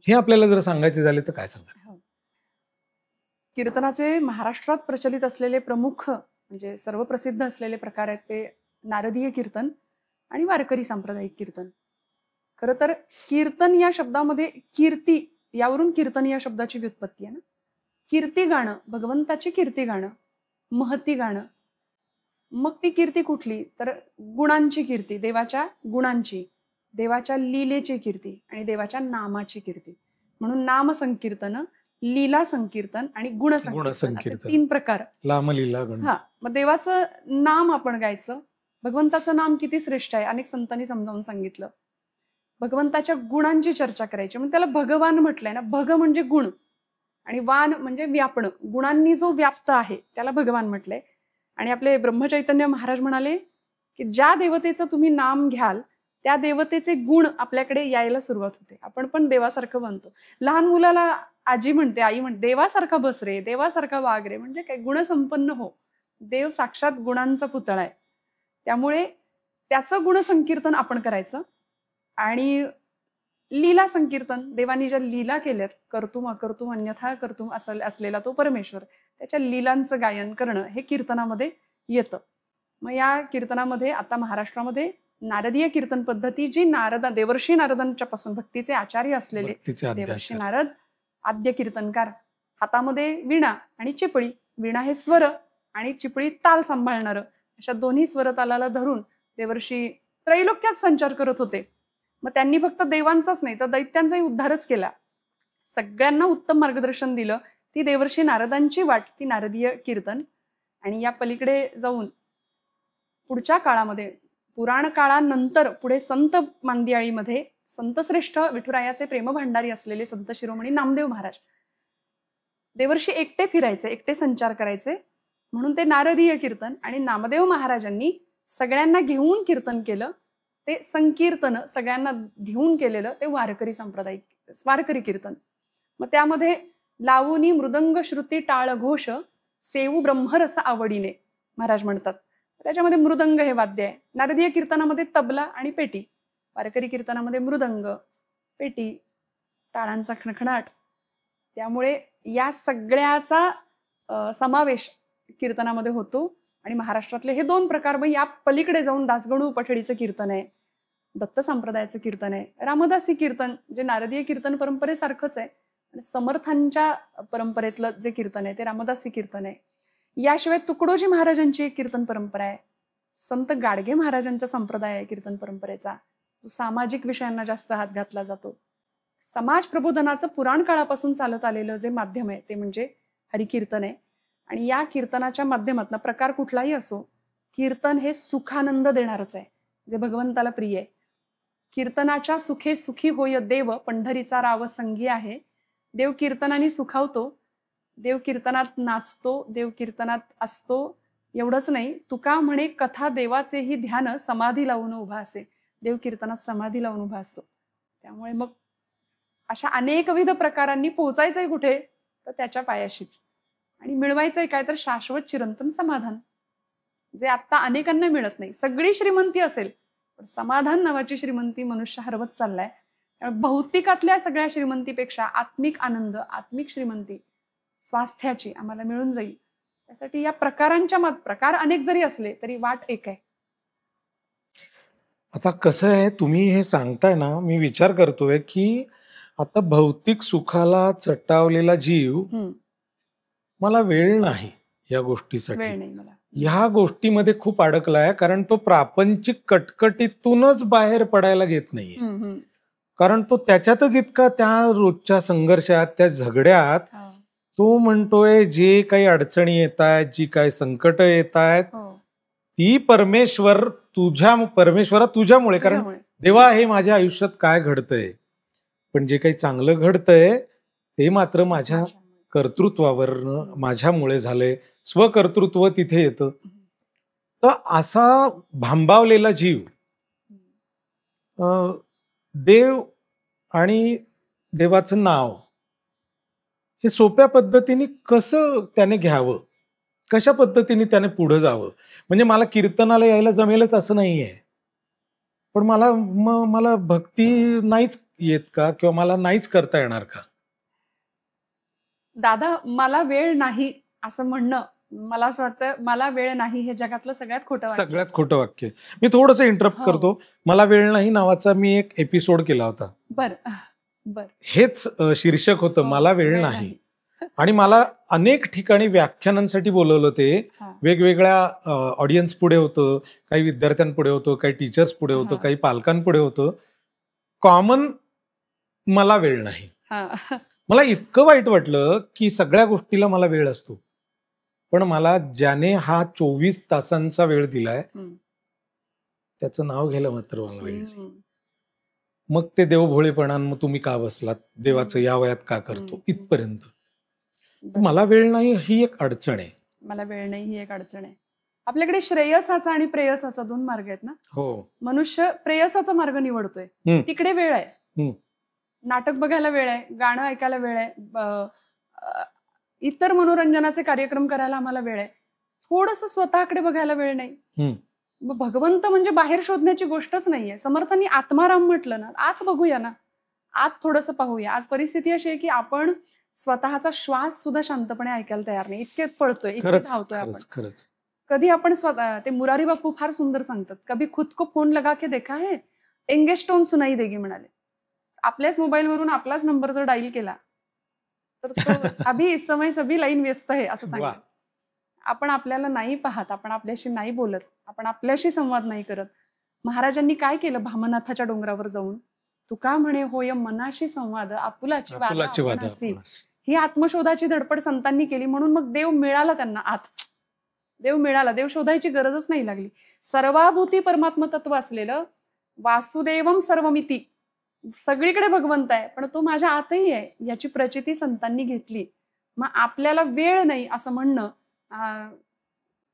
हे आपल्याला जर सांगायचे झाले तर काय सांगाल? कीर्तनाचे महाराष्ट्रात प्रचलित असलेले प्रमुख म्हणजे सर्वप्रसिद्ध असलेले प्रकार आहेत ते नारदीय कीर्तन आणि वारकरी सांप्रदायिक कीर्तन. खरं तर कीर्तन या शब्दामध्ये कीर्ती यावरून कीर्तन या शब्दाची व्युत्पत्ती आहे ना. कीर्ती गाणं, भगवंताची कीर्ती गाणं, महती गाणं. मग ती कीर्ती कुठली तर गुणांची कीर्ती, देवाच्या गुणांची, देवाच्या लीलेची कीर्ती आणि देवाच्या नामाची कीर्ती. म्हणून नाम संकीर्तन, लीला संकीर्तन आणि गुण संकीर्तन, 3 प्रकार. लामलीला गण. हा, मग देवाचं नाम आपण गायचं. भगवंताचं नाम किती श्रेष्ठ आहे अनेक संतांनी समजावून सांगितलं. भगवंताच्या गुणांची चर्चा करायची. म्हणजे त्याला भगवान म्हटलंय ना. भग म्हणजे गुण आणि वान म्हणजे व्यापणं. गुणांनी जो व्याप्त आहे त्याला भगवान म्हटलंय. आणि आपले ब्रह्मचैतन्य महाराज म्हणाले की ज्या देवतेचं तुम्ही नाम घ्याल त्या देवतेचे गुण आपल्याकडे यायला सुरुवात होते. आपण पण देवासारखं बनतो. लहान मुलाला आजी म्हणते, आई म्हणते, देवासारखा बस रे, देवासारखा वाग रे. म्हणजे काय, गुणसंपन्न हो. देव साक्षात गुणांचा पुतळा आहे. त्यामुळे त्याचं गुणसंकीर्तन आपण करायचं. आणि लीला संकीर्तन, देवानी ज्या लीला केल्यात, कर्तुम अकर्तुम अन्यथा कर्तुम असलेला तो परमेश्वर, त्याच्या लीलांचं गायन करणं हे कीर्तनामध्ये येतं. मग या कीर्तनामध्ये आता महाराष्ट्रामध्ये नारदीय कीर्तन पद्धती, जी देवर्षी नारदांच्या पासून भक्तीचे आचार्य असलेले देवर्षी नारद आद्य कीर्तनकार, हातामध्ये वीणा आणि चिपळी. वीणा हे स्वर आणि चिपळी ताल सांभाळणारं, अशा दोन्ही स्वर तालाला धरून देवर्षी त्रैलोक्यात संचार करत होते. मग त्यांनी फक्त देवांचाच नाही तर दैत्यांचाही उद्धारच केला. सगळ्यांना उत्तम मार्गदर्शन दिलं. ती देवर्षी नारदांची वाट, ती नारदीय कीर्तन. आणि या पलीकडे जाऊन पुढच्या काळामध्ये, पुराण काळानंतर पुढे संत मांदियाळीमध्ये संतश्रेष्ठ विठुरायाचे प्रेमभांडारी असलेले संत शिरोमणी नामदेव महाराज देवर्षी एकटे फिरायचे, एकटे संचार करायचे, म्हणून ते नारदीय कीर्तन. आणि नामदेव महाराजांनी सगळ्यांना घेऊन कीर्तन केलं, ते संकीर्तन सगळ्यांना घेऊन केलेलं ते वारकरी कीर्तन. मग त्यामध्ये लावणी मृदंग श्रुती टाळ घोष सेवू ब्रह्मरस आवडीने महाराज म्हणतात. त्याच्यामध्ये मृदंग हे वाद्य आहे. नारदीय कीर्तनामध्ये तबला आणि पेटी, वारकरी कीर्तनामध्ये मृदंग, पेटी, टाळांचा खणखणाट. त्यामुळे या सगळ्याचा समावेश कीर्तनामध्ये होतो. आणि महाराष्ट्रातले हे 2 प्रकार. मग या पलीकडे जाऊन दासगणू पठडीचं कीर्तन आहे, दत्त संप्रदायाचं कीर्तन आहे, रामदासी कीर्तन जे नारदीय कीर्तन परंपरेसारखंच आहे, आणि समर्थांच्या परंपरेतलं जे कीर्तन आहे ते रामदासी कीर्तन आहे. याशिवाय तुकडोजी महाराजांची एक कीर्तन परंपरा आहे. संत गाडगे महाराजांचा संप्रदाय आहे कीर्तन परंपरेचा, जो सामाजिक विषयांना जास्त हात घातला जातो. समाज प्रबोधनाचं पुराण काळापासून चालत आलेलं जे माध्यम आहे ते म्हणजे हरिकीर्तन आहे. आणि या कीर्तनाच्या माध्यमातून प्रकार कुठलाही असो, कीर्तन हे सुखानंद देणारच आहे, जे भगवंताला प्रिय आहे. कीर्तनाच्या सुखे सुखी होय देव, पंढरीचा राव संगी आहे. देव कीर्तनाने सुखावतो, देव कीर्तनात नाचतो, देव कीर्तनात असतो. एवढंच नाही, तुका म्हणे कथा देवाचेही ध्यान, समाधी लावून उभा असे. देव कीर्तनात समाधी लावून उभा असतो. त्यामुळे मग अशा अनेकविध प्रकारांनी पोहोचायचंय कुठे तर त्याच्या पायाशीच. आणि मिळवायचंय काय तर शाश्वत चिरंतन समाधान, जे आता अनेकांना मिळत नाही. सगळी श्रीमंती असेल पण समाधान नावाची श्रीमंती मनुष्य हरवत चाललाय. भौतिकातल्या सगळ्या श्रीमंतीपेक्षा आत्मिक आनंद, आत्मिक श्रीमंती स्वास्थ्याची आम्हाला मिळून जाईल. त्यासाठी या प्रकारांच्या प्रकार अनेक जरी असले तरी वाट एक आहे. आता कसं आहे, तुम्ही हे सांगताय ना, मी विचार करतोय की आता भौतिक सुखाला चटावलेला जीव, मला वेळ नाही या गोष्टीसाठी, ह्या गोष्टीमध्ये खूप अडकलाय. कारण तो प्रापंचिक कटकटीतूनच बाहेर पडायला घेत नाहीये. कारण तो त्याच्यातच इतका त्या रोजच्या संघर्षात, त्या झगड्यात हो, तो म्हणतोय जे काही अडचणी येत आहेत, जी काही संकट येत आहेत, हो. ती परमेश्वरा तुझ्यामुळे. कारण तुझ्यामुळे. देवा हे माझ्या आयुष्यात काय घडतंय, पण जे काही चांगलं घडतंय ते मात्र माझ्या माझ्यामुळे. कर्तृत्वावरनं माझ्यामुळे झालंय. स्वकर्तृत्व तिथे येतं. तर असा भांबावलेला जीव अं, देव आणि देवाचं नाव हे सोप्या पद्धतीने कसं त्याने घ्यावं, कशा पद्धतीने त्याने पुढे जावं. म्हणजे मला कीर्तनाला यायला जमेलच असं नाहीये, पण मला भक्ती नाहीच येत का, किंवा मला नाहीच करता येणार का? दादा, मला वेळ नाही असं म्हणणं, मला असं वाटतं मला वेळ नाही हे जगातलं सगळ्यात खोटं वाक्य. सगळ्यात खोटं वाक्य. मी थोडंसं इंटरप्ट हो. करतो. मला वेळ नाही नावाचा मी एक एपिसोड केला होता. बर बर. हेच शीर्षक होतं, हो, मला वेळ वेळ नाही. नाही. आणि मला अनेक ठिकाणी व्याख्यानांसाठी बोलवलं. ते हा, वेगवेगळ्या ऑडियन्स पुढे होतं, काही विद्यार्थ्यांपुढे होतं, काही टीचर्स पुढे होतं, हा. काही पालकांपुढे होतं. कॉमन मला वेळ नाही. हा. मला इतकं वाईट वाटलं की सगळ्या गोष्टीला मला वेळ असतो, पण मला ज्याने हा 24 तासांचा वेळ दिलाय हम्म, त्याचं नाव घ्यायला मात्र मला वेळ नाही. हम्म, मग ते देवभोळेपणान मग तुम्ही का बसलात, देवाचं या वयात का करतो, हम्म. इथपर्यंत. बरोबर. मला वेळ नाही ही एक अडचण आहे. मला वेळ नाही ही एक अडचण आहे. आपल्याकडे श्रेयसाचा आणि प्रेयसाचा 2 मार्ग आहेत ना. हो. मनुष्य प्रेयसाचा मार्ग निवडतोय, हम्म. तिकडे वेळ आहे. हम्म. नाटक बघायला वेळ आहे, गाणं ऐकायला वेळ आहे, अ, इतर मनोरंजनाचे कार्यक्रम करायला आम्हाला वेळ आहे. थोडंसं स्वतःकडे बघायला वेळ नाही. हम्म. मग भगवंत म्हणजे बाहेर शोधण्याची गोष्टच नाहीये. समर्थांनी आत्माराम म्हटलं ना, आत बघूया ना, आत थोडंसं पाहूया. आज परिस्थिती अशी आहे की आपण स्वतःचा श्वास सुद्धा शांतपणे ऐकायला तयार नाही. इतके पळतोय, इतके खरंच धावतोय आपण. खरंच खरंच. कधी आपण स्वतः, ते मुरारी बापू फार सुंदर सांगतात, कभी खुद को फोन लगा के देखा है, एंगेज टोन सुनाई देगी म्हणाले. आपल्याच मोबाईलवरून आपलाच नंबर जर डाईल केला तर तो अभी इस समय सभी लाईन व्यस्त आहे असं वा. सांगतात. आपण आपल्याला नाही पाहत, आपण आपल्याशी नाही बोलत, आपण आपल्याशी संवाद नाही करत. महाराजांनी काय केलं भामनाथाच्या डोंगरावर जाऊन? तुका म्हणे होय मनाशी संवाद, आपुलाची आपुलाची वादा आपणासी. आपणास. ही आत्मशोधाची धडपड संतांनी केली, म्हणून मग देव मिळाला त्यांना आत. देव मिळाला, देव शोधायची गरजच नाही लागली. सर्वाभूती परमात्म तत्व असलेलं वासुदेवम सर्वमिती, सगळीकडे भगवंत आहे, पण तो माझ्या आतही आहे याची प्रचिती संतांनी घेतली. मग आपल्याला वेळ नाही असं म्हणणं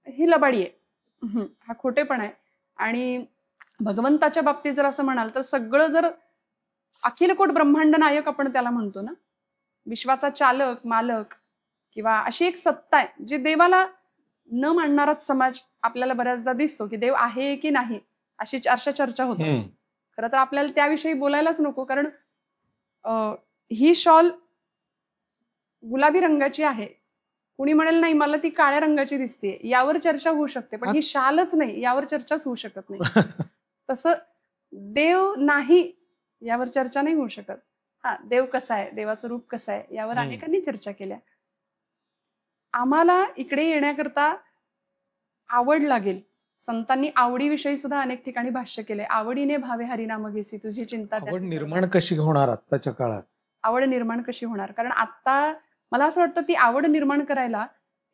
ही लबाडी आहे, हा खोटेपणा आहे. आणि भगवंताच्या बाबतीत जर असं म्हणाल तर सगळं जर अखिलकोट ब्रह्मांड नायक आपण त्याला म्हणतो ना, विश्वाचा चालक मालक किंवा अशी एक सत्ता आहे जी देवाला न मानणाराच समाज आपल्याला बऱ्याचदा दिसतो की देव आहे की नाही अशी चर्चा होते. हम्म. खरं तर आपल्याला त्याविषयी बोलायलाच नको, कारण ही शॉल गुलाबी रंगाची आहे, कुणी म्हणेल नाही मला ती काळ्या रंगाची दिसते, यावर चर्चा होऊ शकते, पण ही शालच नाही यावर चर्चाच होऊ शकत नाही. तसं देव नाही यावर चर्चा नाही होऊ शकत. हा, देव कसा आहे, देवाचं रूप कसं आहे यावर अनेकांनी चर्चा केल्या. आम्हाला इकडे येण्याकरता आवड लागेल. संतांनी आवडीविषयी सुद्धा अनेक ठिकाणी भाष्य केले. आवडीने भावे हरिनाम घेसी, तुझी चिंता आवड त्यासी निर्माण सर्व. कशी होणार आत्ताच्या काळात? आवड निर्माण कशी होणार? कारण आता मला असं वाटतं ती आवड निर्माण करायला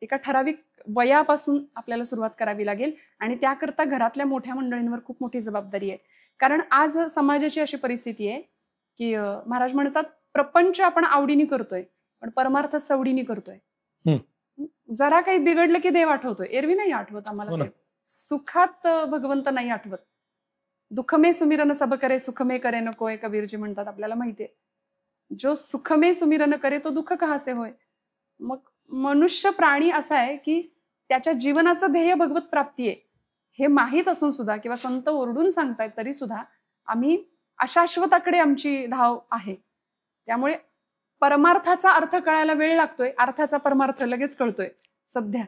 एका ठराविक वयापासून आपल्याला सुरुवात करावी लागेल, आणि त्याकरता घरातल्या मोठ्या मंडळींवर खूप मोठी जबाबदारी आहे. कारण आज समाजाची अशी परिस्थिती आहे की महाराज म्हणतात प्रपंच आपण आवडीने करतोय, पण परमार्थ सवडीने करतोय. जरा काही बिघडलं की देव आठवतोय, एरवी नाही आठवत आम्हाला देव. सुखात भगवंत नाही आठवत. दुःखमे सुमिरन सब करे, सुखमे करे नकोय, कबीरजी म्हणतात, आपल्याला माहितीये. जो सुखमे सुमिरन करे तो दुःख कहासे होय. मग मनुष्य प्राणी असा आहे की त्याच्या जीवनाचं ध्येय भगवत प्राप्ती आहे हे माहीत असून सुद्धा, किंवा संत ओरडून सांगतायत तरी सुद्धा आम्ही अशाश्वताकडे आमची धाव आहे. त्यामुळे परमार्थाचा अर्थ कळायला वेळ लागतोय, अर्थाचा परमार्थ लगेच कळतोय सध्या.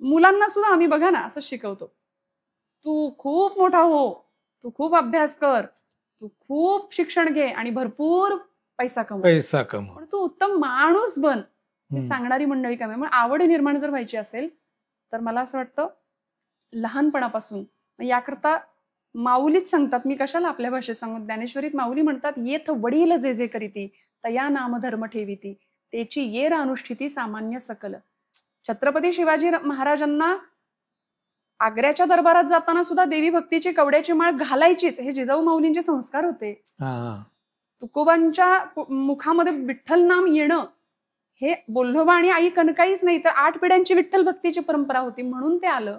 मुलांना सुद्धा आम्ही बघा ना असं शिकवतो, तू खूप मोठा हो, तू खूप अभ्यास कर, तू खूप शिक्षण घे आणि भरपूर पैसा कमव, पण तू उत्तम माणूस बन, ही सांगणारी मंडळी कमी. मग आवड निर्माण जर व्हायची असेल तर मला असं वाटतं लहानपणापासून, याकरता माऊलीच सांगतात, मी कशाला आपल्या भाषेत सांगू, ज्ञानेश्वरीत माऊली म्हणतात, येथ वडील जे जे करीती तया नाम धर्म ठेविती तेची येर अनुष्ठिती सामान्य सकल. छत्रपती शिवाजी महाराजांना आग्र्याच्या दरबारात जाताना सुद्धा देवी भक्तीची कवड्याची माळ घालायचीच, हे जिजाऊ माऊलींचे संस्कार होते. तुकोबांच्या मुखामध्ये विठ्ठल नाम येणं हे बोल्लोबा आणि आई कणकाईच नाही, तर 8 पिढ्यांची विठ्ठल भक्तीची परंपरा होती म्हणून ते आलं.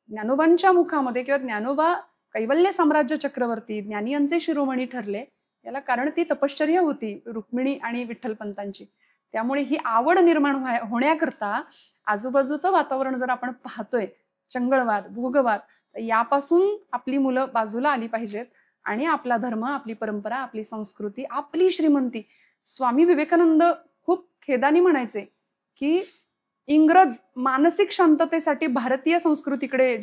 ज्ञानोबांच्या मुखामध्ये किंवा ज्ञानोबा कैवल्य साम्राज्य चक्रवर्ती ज्ञानियांचे शिरोमणी ठरले, याला कारण ती तपश्चर्या होती रुक्मिणी आणि विठ्ठलपंतांची. त्यामुळे ही आवड निर्माण होण्याकरता आजूबाजूचं वातावरण जर आपण पाहतोय, चंगळवाद, भोगवाद, तर यापासून आपली मुलं बाजूला आली पाहिजेत आणि आपला धर्म, आपली परंपरा, आपली संस्कृती, आपली श्रीमंती. स्वामी विवेकानंद खूप खेदानी म्हणायचे की इंग्रज मानसिक शांततेसाठी भारतीय संस्कृतीकडे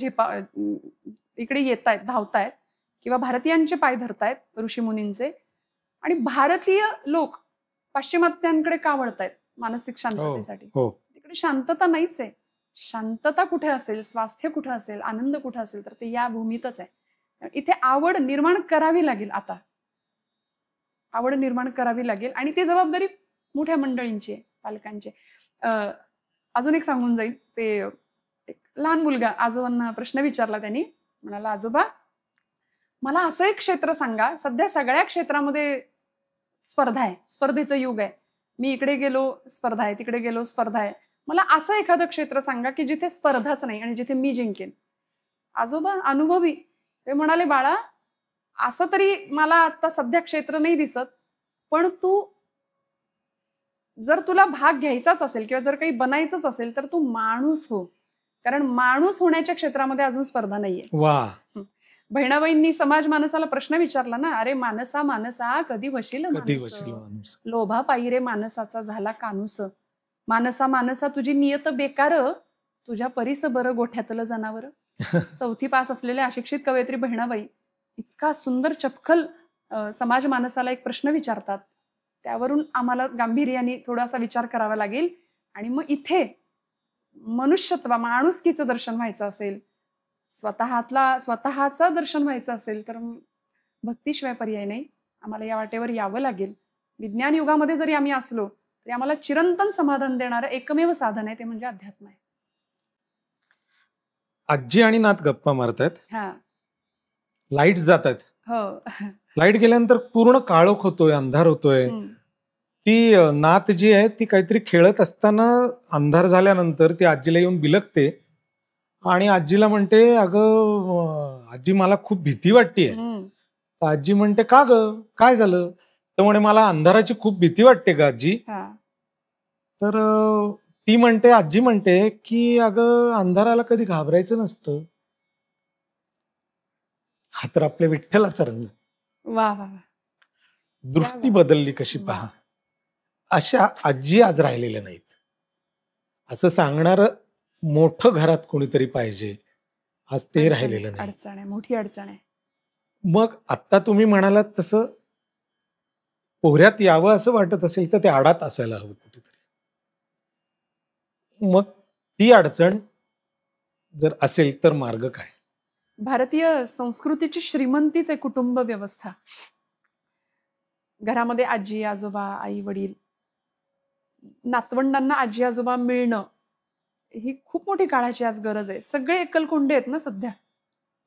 इकडे येत आहेत, धावतायत किंवा भारतीयांचे पाय धरतायत ऋषीमुनींचे, आणि भारतीय लोक पाश्चिमात्यांकडे का वळतायत मानसिक शांततेसाठी. तिकडे शांतता नाहीच आहे. शांतता कुठे असेल, स्वास्थ्य कुठे असेल, आनंद कुठे असेल, तर ते या भूमीतच आहे. इथे आवड निर्माण करावी लागेल. आता आवड निर्माण करावी लागेल आणि ती जबाबदारी मोठ्या मंडळींची आहे, पालकांची. अजून एक सांगून जाईल. ते एक लहान मुलगा आजोबांना प्रश्न विचारला, त्यांनी म्हणाला, आजोबा मला असं एक क्षेत्र सांगा, सध्या सगळ्या क्षेत्रामध्ये स्पर्धा आहे, स्पर्धेचं युग आहे, मी इकडे गेलो स्पर्धा आहे, तिकडे गेलो स्पर्धा आहे, मला असं एखादं क्षेत्र सांगा की जिथे स्पर्धाच नाही आणि जिथे मी जिंकेन. आजोबा अनुभवी ते म्हणाले, बाळा असं तरी मला आता सध्या क्षेत्र नाही दिसत, पण तू जर तुला भाग घ्यायचाच असेल किंवा जर काही बनायचंच असेल तर तू माणूस हो, कारण माणूस होण्याच्या क्षेत्रामध्ये अजून स्पर्धा नाहीये. वा. बहिणाबाईंनी समाज मानसाला प्रश्न विचारला ना, अरे मानसा मानसा कधी वशील माणूस, लोभा पायी रे मानसाचा झाला कानूस, मानसा मानसा तुझी नियत बेकार, तुझ्या परीस बरं गोठ्यातलं जनावर. 4थी पास असलेल्या अशिक्षित कवयित्री बहिणाबाई इतका सुंदर चपखल समाज मानसाला एक प्रश्न विचारतात. त्यावरून आम्हाला गांभीर्याने थोडासा विचार करावा लागेल. आणि मग इथे मनुष्यत्व, माणुसकीचं दर्शन व्हायचं असेल, स्वतःचं दर्शन व्हायचं असेल तर भक्तीशिवाय पर्याय नाही. आम्हाला या वाटेवर यावं लागेल. विज्ञान युगामध्ये जरी आम्ही असलो तरी आम्हाला चिरंतन समाधान देणारं एकमेव साधन आहे, ते म्हणजे अध्यात्म आहे. आजी आणि नात गप्पा मारतायत, हा, लाईट जात आहेत. हो, लाईट गेल्यानंतर पूर्ण काळोख होतोय, अंधार होतोय. ती नात जी आहे ती काहीतरी खेळत असताना अंधार झाल्यानंतर ती आजीला येऊन बिलकते आणि आजीला म्हणते, अगं आजी मला खूप भीती वाटतेय. आजी म्हणते, का ग, काय झालं? तर म्हणे, मला अंधाराची खूप भीती वाटते का आजी? तर ती म्हणते, आजी म्हणते की अगं अंधाराला कधी घाबरायचं नसतं. हा तर आपल्या विठ्ठलाचा रंग. वा वा, दृष्टी बदलली कशी पहा. अशा आजी आज राहिलेल्या नाहीत. असं सांगणार मोठं घरात कोणीतरी पाहिजे, आज ते राहिलेलं नाही. अडचण आहे, मोठी अडचण आहे. मग आता तुम्ही म्हणालात तसं पोहऱ्यात यावं असं वाटत असेल तर ते आडात असायला हवं कुठेतरी. मग ती अडचण जर असेल तर मार्ग काय? भारतीय संस्कृतीची श्रीमंतीच आहे कुटुंब व्यवस्था. घरामध्ये आजी आजोबा, आई वडील, नातवंडांना आजी आजोबा मिळणं ही खूप मोठी काळाची आज गरज आहे. सगळे एकलकोंडे आहेत ना सध्या,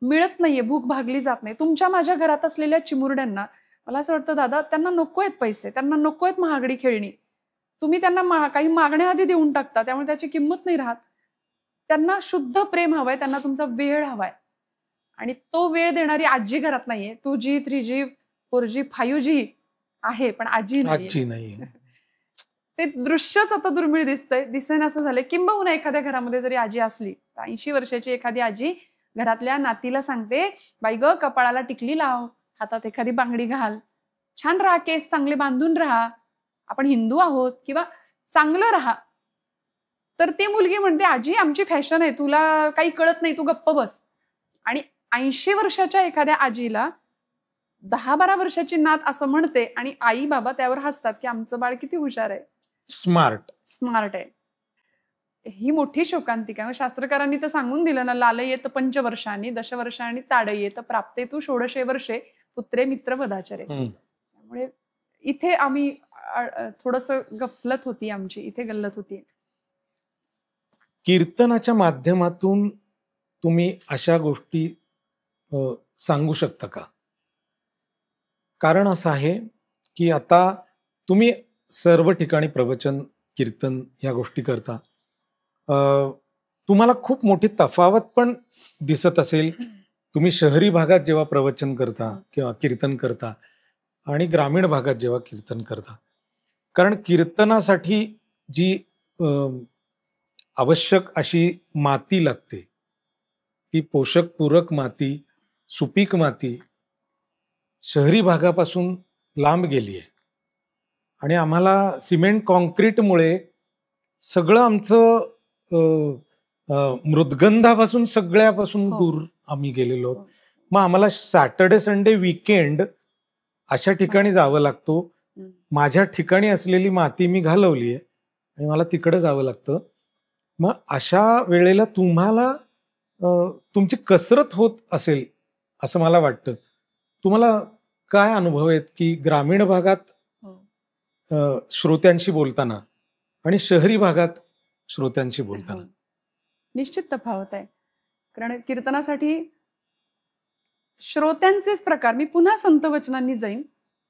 मिळत नाहीये, भूक भागली जात नाही. तुमच्या माझ्या घरात असलेल्या चिमुरड्यांना मला असं वाटतं, दादा त्यांना नको आहेत पैसे, त्यांना नको आहेत महागडी खेळणी, तुम्ही त्यांना काही मागण्याआधी देऊन टाकता, त्यामुळे त्याची किंमत नाही राहत. त्यांना शुद्ध प्रेम हवंय, त्यांना तुमचा वेळ हवाय, आणि तो वेळ देणारी आजी घरात नाहीये. 2G 3G 4G 5G आहे, पण आजी नाहीये. ते दृश्यच आता दुर्मिळ दिसेन असं झालंय. किंबहुना एखाद्या घरामध्ये जरी आजी असली, 80 वर्षाची एखादी आजी घरातल्या नातीला सांगते, बाई ग कपाळाला टिकली लाव, हातात एखादी बांगडी घाल, छान राहा, केस चांगले बांधून राहा, आपण हिंदू आहोत, किंवा चांगलं राहा. तर ती मुलगी म्हणते, आजी आमची फॅशन आहे, तुला काही कळत नाही, तू गप्प बस. आणि 80 वर्षाच्या एखाद्या आजीला 10-12 वर्षाची नात असं म्हणते आणि आई बाबा त्यावर हसतात की आमचं बाळ किती हुशार आहे, स्मार्ट आहे. ही मोठी शोकांतिका आहे. शास्त्रकारांनी तर सांगून दिलं ना, लाल येत पंचवर्षांनी दशवर्षांनी ताड येत प्राप्ते तू षोडशे वर्षे पुत्रे मित्र वदाचरे. त्यामुळे इथे आम्ही थोडस गफलत होती आमची, इथे गल्लत होती. कीर्तनाच्या माध्यमातून तुम्ही अशा गोष्टी सांगू शकता का? कारण असं आहे की आता तुम्ही सर्व ठिकाणी प्रवचन कीर्तन या गोष्टी करता, तुम्हाला खूप मोठी तफावत पण दिसत असेल तुम्ही शहरी भागात जेव्हा प्रवचन करता किंवा कीर्तन करता आणि ग्रामीण भागात जेव्हा कीर्तन करता. कारण कीर्तनासाठी जी आवश्यक अशी माती लागते, ती पोषक पूरक माती, सुपीक माती शहरी भागापासून लांब गेली आहे. आणि आम्हाला सिमेंट कॉन्क्रीटमुळे सगळं आमचं मृदगंधापासून सगळ्यापासून दूर आम्ही गेलेलो आहोत. मग आम्हाला सॅटर्डे संडे वीकेंड अशा ठिकाणी जावं लागतो. माझ्या ठिकाणी असलेली माती मी घालवली आहे आणि मला तिकडे जावं लागतं. मग अशा वेळेला तुम्हाला तुमची कसरत होत असेल असं मला वाटतं. तुम्हाला काय अनुभव आहेत की ग्रामीण भागात श्रोत्यांशी बोलताना आणि शहरी भागात श्रोत्यांशी बोलताना? निश्चित तफावत आहे. कारण कीर्तनासाठी श्रोत्यांचेच प्रकार, मी पुन्हा संत वचनांनी जाईन.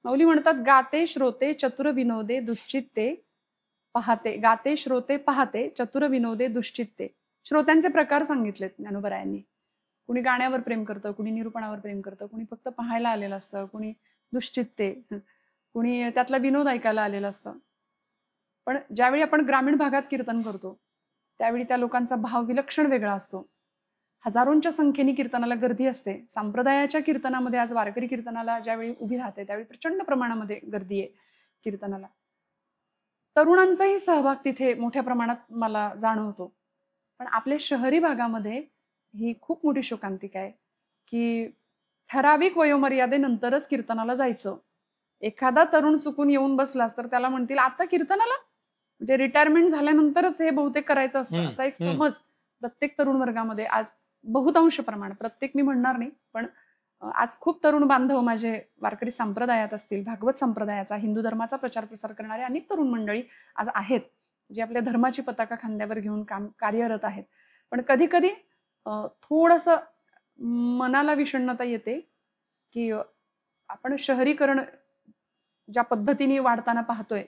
माऊली म्हणतात, गाते श्रोते चतुर विनोदे दुश्चित्ते पाहते. गाते श्रोते पाहते चतुर विनोदे दुश्चित्ते. श्रोत्यांचे प्रकार सांगितलेत ज्ञानोबरायांनी. कुणी गाण्यावर प्रेम करतं, कुणी निरूपणावर प्रेम करतं, कुणी फक्त पाहायला आलेलं असतं, कुणी दुश्चित्ते, कुणी त्यातला विनोद ऐकायला आलेलं असतं. पण ज्यावेळी आपण ग्रामीण भागात कीर्तन करतो त्यावेळी त्या लोकांचा भाव विलक्षण वेगळा असतो. हजारोंच्या संख्येने कीर्तनाला गर्दी असते. संप्रदायाच्या कीर्तनामध्ये आज वारकरी कीर्तनाला ज्यावेळी उभी राहते त्यावेळी प्रचंड प्रमाणामध्ये गर्दी आहे कीर्तनाला. तरुणांचाही सहभाग तिथे मोठ्या प्रमाणात मला जाणवतो. पण आपल्या शहरी भागामध्ये ही खूप मोठी शोकांतिका आहे की ठराविक वयोमर्यादेनंतरच कीर्तनाला जायचं. एखादा तरुण चुकून येऊन बसलास तर त्याला म्हणतील आता कीर्तनाला, म्हणजे रिटायरमेंट झाल्यानंतरच हे बहुतेक करायचं असतं असा एक समज प्रत्येक तरुण वर्गामध्ये आज बहुतांश प्रमाण, प्रत्येक मी म्हणणार नाही, पण आज खूप तरुण बांधव माझे वारकरी संप्रदायात असतील, भागवत संप्रदायाचा, हिंदू धर्माचा प्रचार प्रसार करणारे अनेक तरुण मंडळी आज आहेत जे आपल्या धर्माची पताका खांद्यावर घेऊन कार्यरत आहेत. पण कधी कधी थोडंसं मनाला विषण्णता येते की आपण शहरीकरण ज्या पद्धतीने वाढताना पाहतोय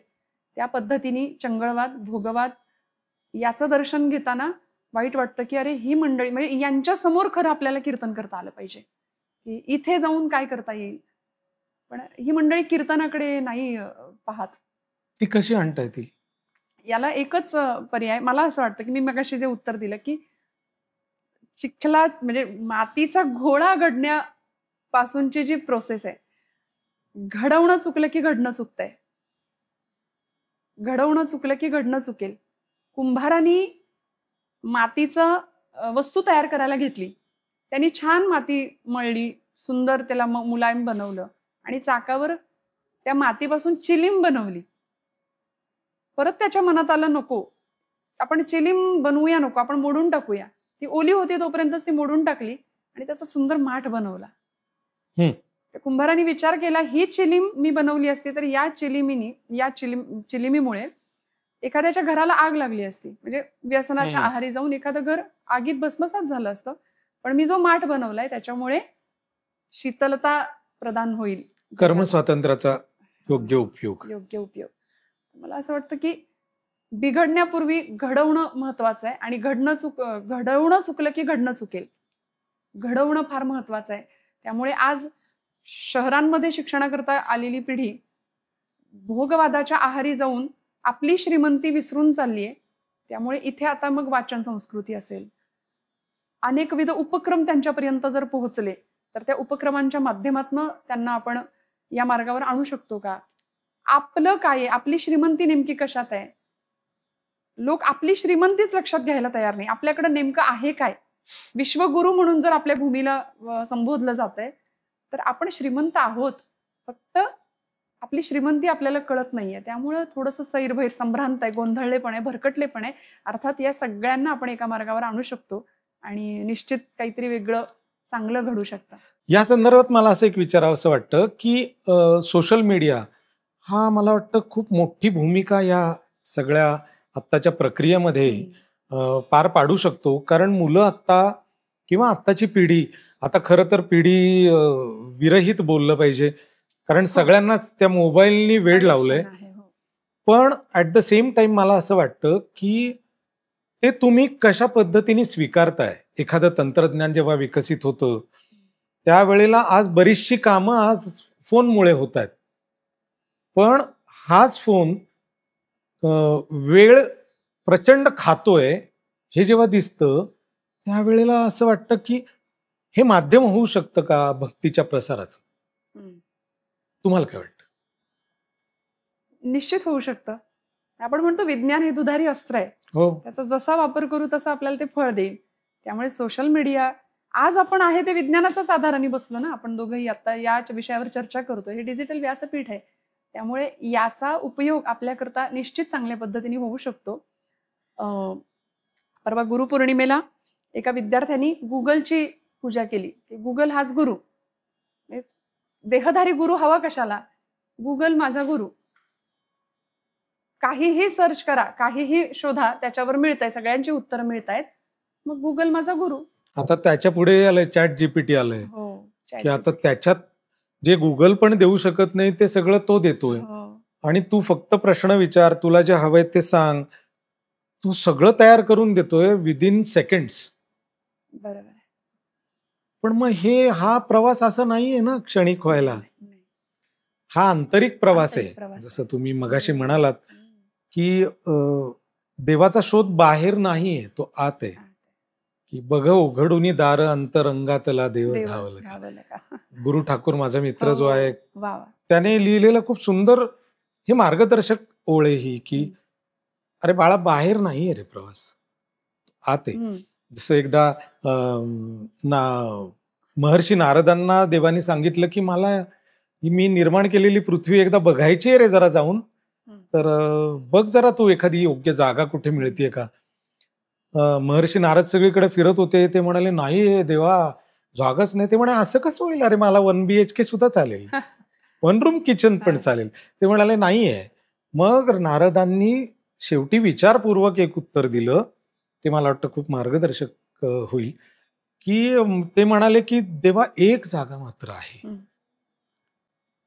त्या पद्धतीने चंगळवाद, भोगवाद याचं दर्शन घेताना वाईट वाटतं की अरे ही मंडळी, म्हणजे यांच्या समोर खरं आपल्याला कीर्तन करता आलं पाहिजे की इथे जाऊन काय करता येईल. पण ही मंडळी कीर्तनाकडे नाही पाहत. ती कशी आणता येतील? याला एकच पर्याय मला असं वाटतं की मी मगाशी जे उत्तर दिलं की चिखला म्हणजे मातीचा घोळा घडण्यापासूनची जी प्रोसेस आहे, घडवणं चुकलं की घडणं चुकतंय, घडवणं चुकलं की घडणं चुकेल. कुंभारांनी मातीचं वस्तू तयार करायला घेतली, त्यांनी छान माती मळली, सुंदर त्याला मुलायम बनवलं आणि चाकावर त्या मातीपासून चिलीम बनवली. परत त्याच्या मनात आलं नको आपण चिलीम बनवूया, नको आपण मोडून टाकूया. ती ओली होती तोपर्यंतच ती मोडून टाकली आणि त्याचा सुंदर माठ बनवला. त्या कुंभारांनी विचार केला ही चिलीम मी बनवली असती तर या चिलिमीमुळे एखाद्याच्या घराला आग लागली असती, म्हणजे व्यसनाच्या आहारी जाऊन एखादं घर आगीत भस्मसात झालं असतं. पण मी जो माठ बनवलाय त्याच्यामुळे शीतलता प्रदान होईल. कर्मस्वातंत्र्याचा योग्य उपयोग. मला असं वाटतं की बिघडण्यापूर्वी घडवणं महत्वाचं आहे आणि घडवणं चुकलं की घडणं चुकेल. घडवणं फार महत्वाचं आहे. त्यामुळे आज शहरांमध्ये शिक्षणाकरता आलेली पिढी भोगवादाच्या आहारी जाऊन आपली श्रीमंती विसरून चालली आहे. त्यामुळे इथे आता मग वाचन संस्कृती असेल, अनेकविध उपक्रम त्यांच्यापर्यंत जर पोहोचले तर त्या उपक्रमांच्या माध्यमातून त्यांना आपण या मार्गावर आणू शकतो का? आपलं काय आहे, आपली श्रीमंती नेमकी कशात आहे? लोक आपली श्रीमंतीच लक्षात घ्यायला तयार नाही. आपल्याकडे नेमकं आहे काय? विश्वगुरु म्हणून जर आपल्या भूमीला संबोधलं जातंय तर आपण श्रीमंत आहोत, फक्त आपली श्रीमंती आपल्याला कळत नाहीये. त्यामुळं थोडंसं सैरभैर, संभ्रांत आहे, गोंधळलेपण आहे, भरकटलेपण आहे. अर्थात या सगळ्यांना आपण एका मार्गावर आणू शकतो आणि निश्चित काहीतरी वेगळं चांगलं घडू शकतं. या संदर्भात मला असं एक विचारावंसं वाटतं की सोशल मीडिया हा मला वाटतं खूप मोठी भूमिका या सगळ्या आत्ताच्या प्रक्रियेमध्ये पार पाडू शकतो. कारण मुलं आत्ता किंवा आत्ताची पिढी, आता खरं तर पिढी विरहित बोललं पाहिजे, कारण सगळ्यांनाच त्या मोबाईलनी वेड लावलंय. पण ऍट द सेम टाइम मला असं वाटतं की ते तुम्ही कशा पद्धतीने स्वीकारताय. एखादं तंत्रज्ञान जेव्हा विकसित होतं त्यावेळेला आज बरीचशी कामं आज फोनमुळे होत आहेत, पण हाच फोन वेळ प्रचंड खातोय हे जेव्हा दिसतं त्यावेळेला असं वाटतं की हे माध्यम होऊ शकतं का भक्तीच्या प्रसाराचं. तुम्हाला काय वाटतं? निश्चित होऊ शकतं. आपण म्हणतो विज्ञान हे दुधारी अस्त्र आहे. त्याचा जसा वापर करू तसं आपल्याला ते फळ देईल. त्यामुळे सोशल मीडिया आज आपण आहे ते विज्ञानाचाच आधाराने बसलो ना. आपण दोघंही आता या विषयावर चर्चा करतो. हे डिजिटल व्यासपीठ आहे. त्यामुळे याचा उपयोग आपल्याकरता निश्चित चांगल्या पद्धतीने होऊ शकतो. परवा गुरुपौर्णिमेला एका विद्यार्थ्यांनी गुगलची पूजा केली की गुगल हाच गुरु. देहधारी गुरु हवा कशाला? गुगल माझा गुरु. काहीही सर्च करा, काहीही शोधा, त्याच्यावर मिळतंय, सगळ्यांची उत्तरं मिळतायत. मग गुगल माझा गुरु. आता त्याच्या पुढे आलंय चॅट जीपीटी आलंय की आता त्याच्यात जे गुगल पण देऊ शकत नाही ते सगळं तो देतोय. आणि तू फक्त प्रश्न विचार, तुला जे हवंय ते सांग, तू सगळं तयार करून देतोय विदिन सेकंड्स. बरोबर. पण मग हा प्रवास असा नाहीये ना क्षणिक व्हायला. हा आंतरिक प्रवास आहे. जसं तुम्ही मगाशी म्हणालात की देवाचा शोध बाहेर नाहीये, तो आत आहे. की बघ उघडूनी दार अंतरंगातला देव धावला. गुरु ठाकूर माझा मित्र जो आहे त्याने लिहिलेलं खूप सुंदर हे मार्गदर्शक ओळ आहे ही की अरे बाळा बाहेर नाहीये रे प्रवास, आत आहे. जसं एकदा महर्षी नारदांना देवानी सांगितलं की मला मी निर्माण केलेली पृथ्वी एकदा बघायची आहे रे जरा जाऊन, तर बघ जरा तू एखादी योग्य जागा कुठे मिळतीये का. महर्षी नारद सगळीकडे फिरत होते. ते म्हणाले नाही देवा जागाच नाही. ते म्हणे असं कसं होईल, अरे मला 1 BHK सुद्धा चालेल, 1 रूम किचन पण चालेल. ते म्हणाले नाहीये. मग नारदांनी शेवटी विचारपूर्वक एक उत्तर दिलं, ते मला वाटतं खूप मार्गदर्शक होईल. की ते म्हणाले की देवा एक जागा मात्र आहे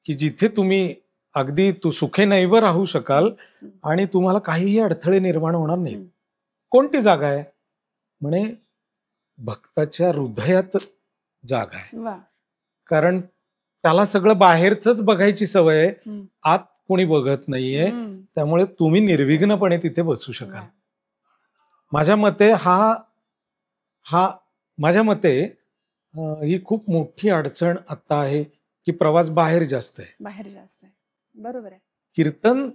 की जिथे तुम्ही अगदी तू सुखे नैव राहू शकाल आणि तुम्हाला काहीही अडथळे निर्माण होणार नाही. कोणती जागा आहे? म्हणे भक्ताच्या हृदयात जागा आहे. कारण त्याला सगळं बाहेरच बघायची सवय आहे, आत कोणी बघत नाहीये. त्यामुळे तुम्ही निर्विघ्नपणे तिथे बसू शकाल. माझ्या मते ही खूप मोठी अडचण आता आहे की प्रवास बाहेर जास्त आहे. बरोबर आहे. कीर्तन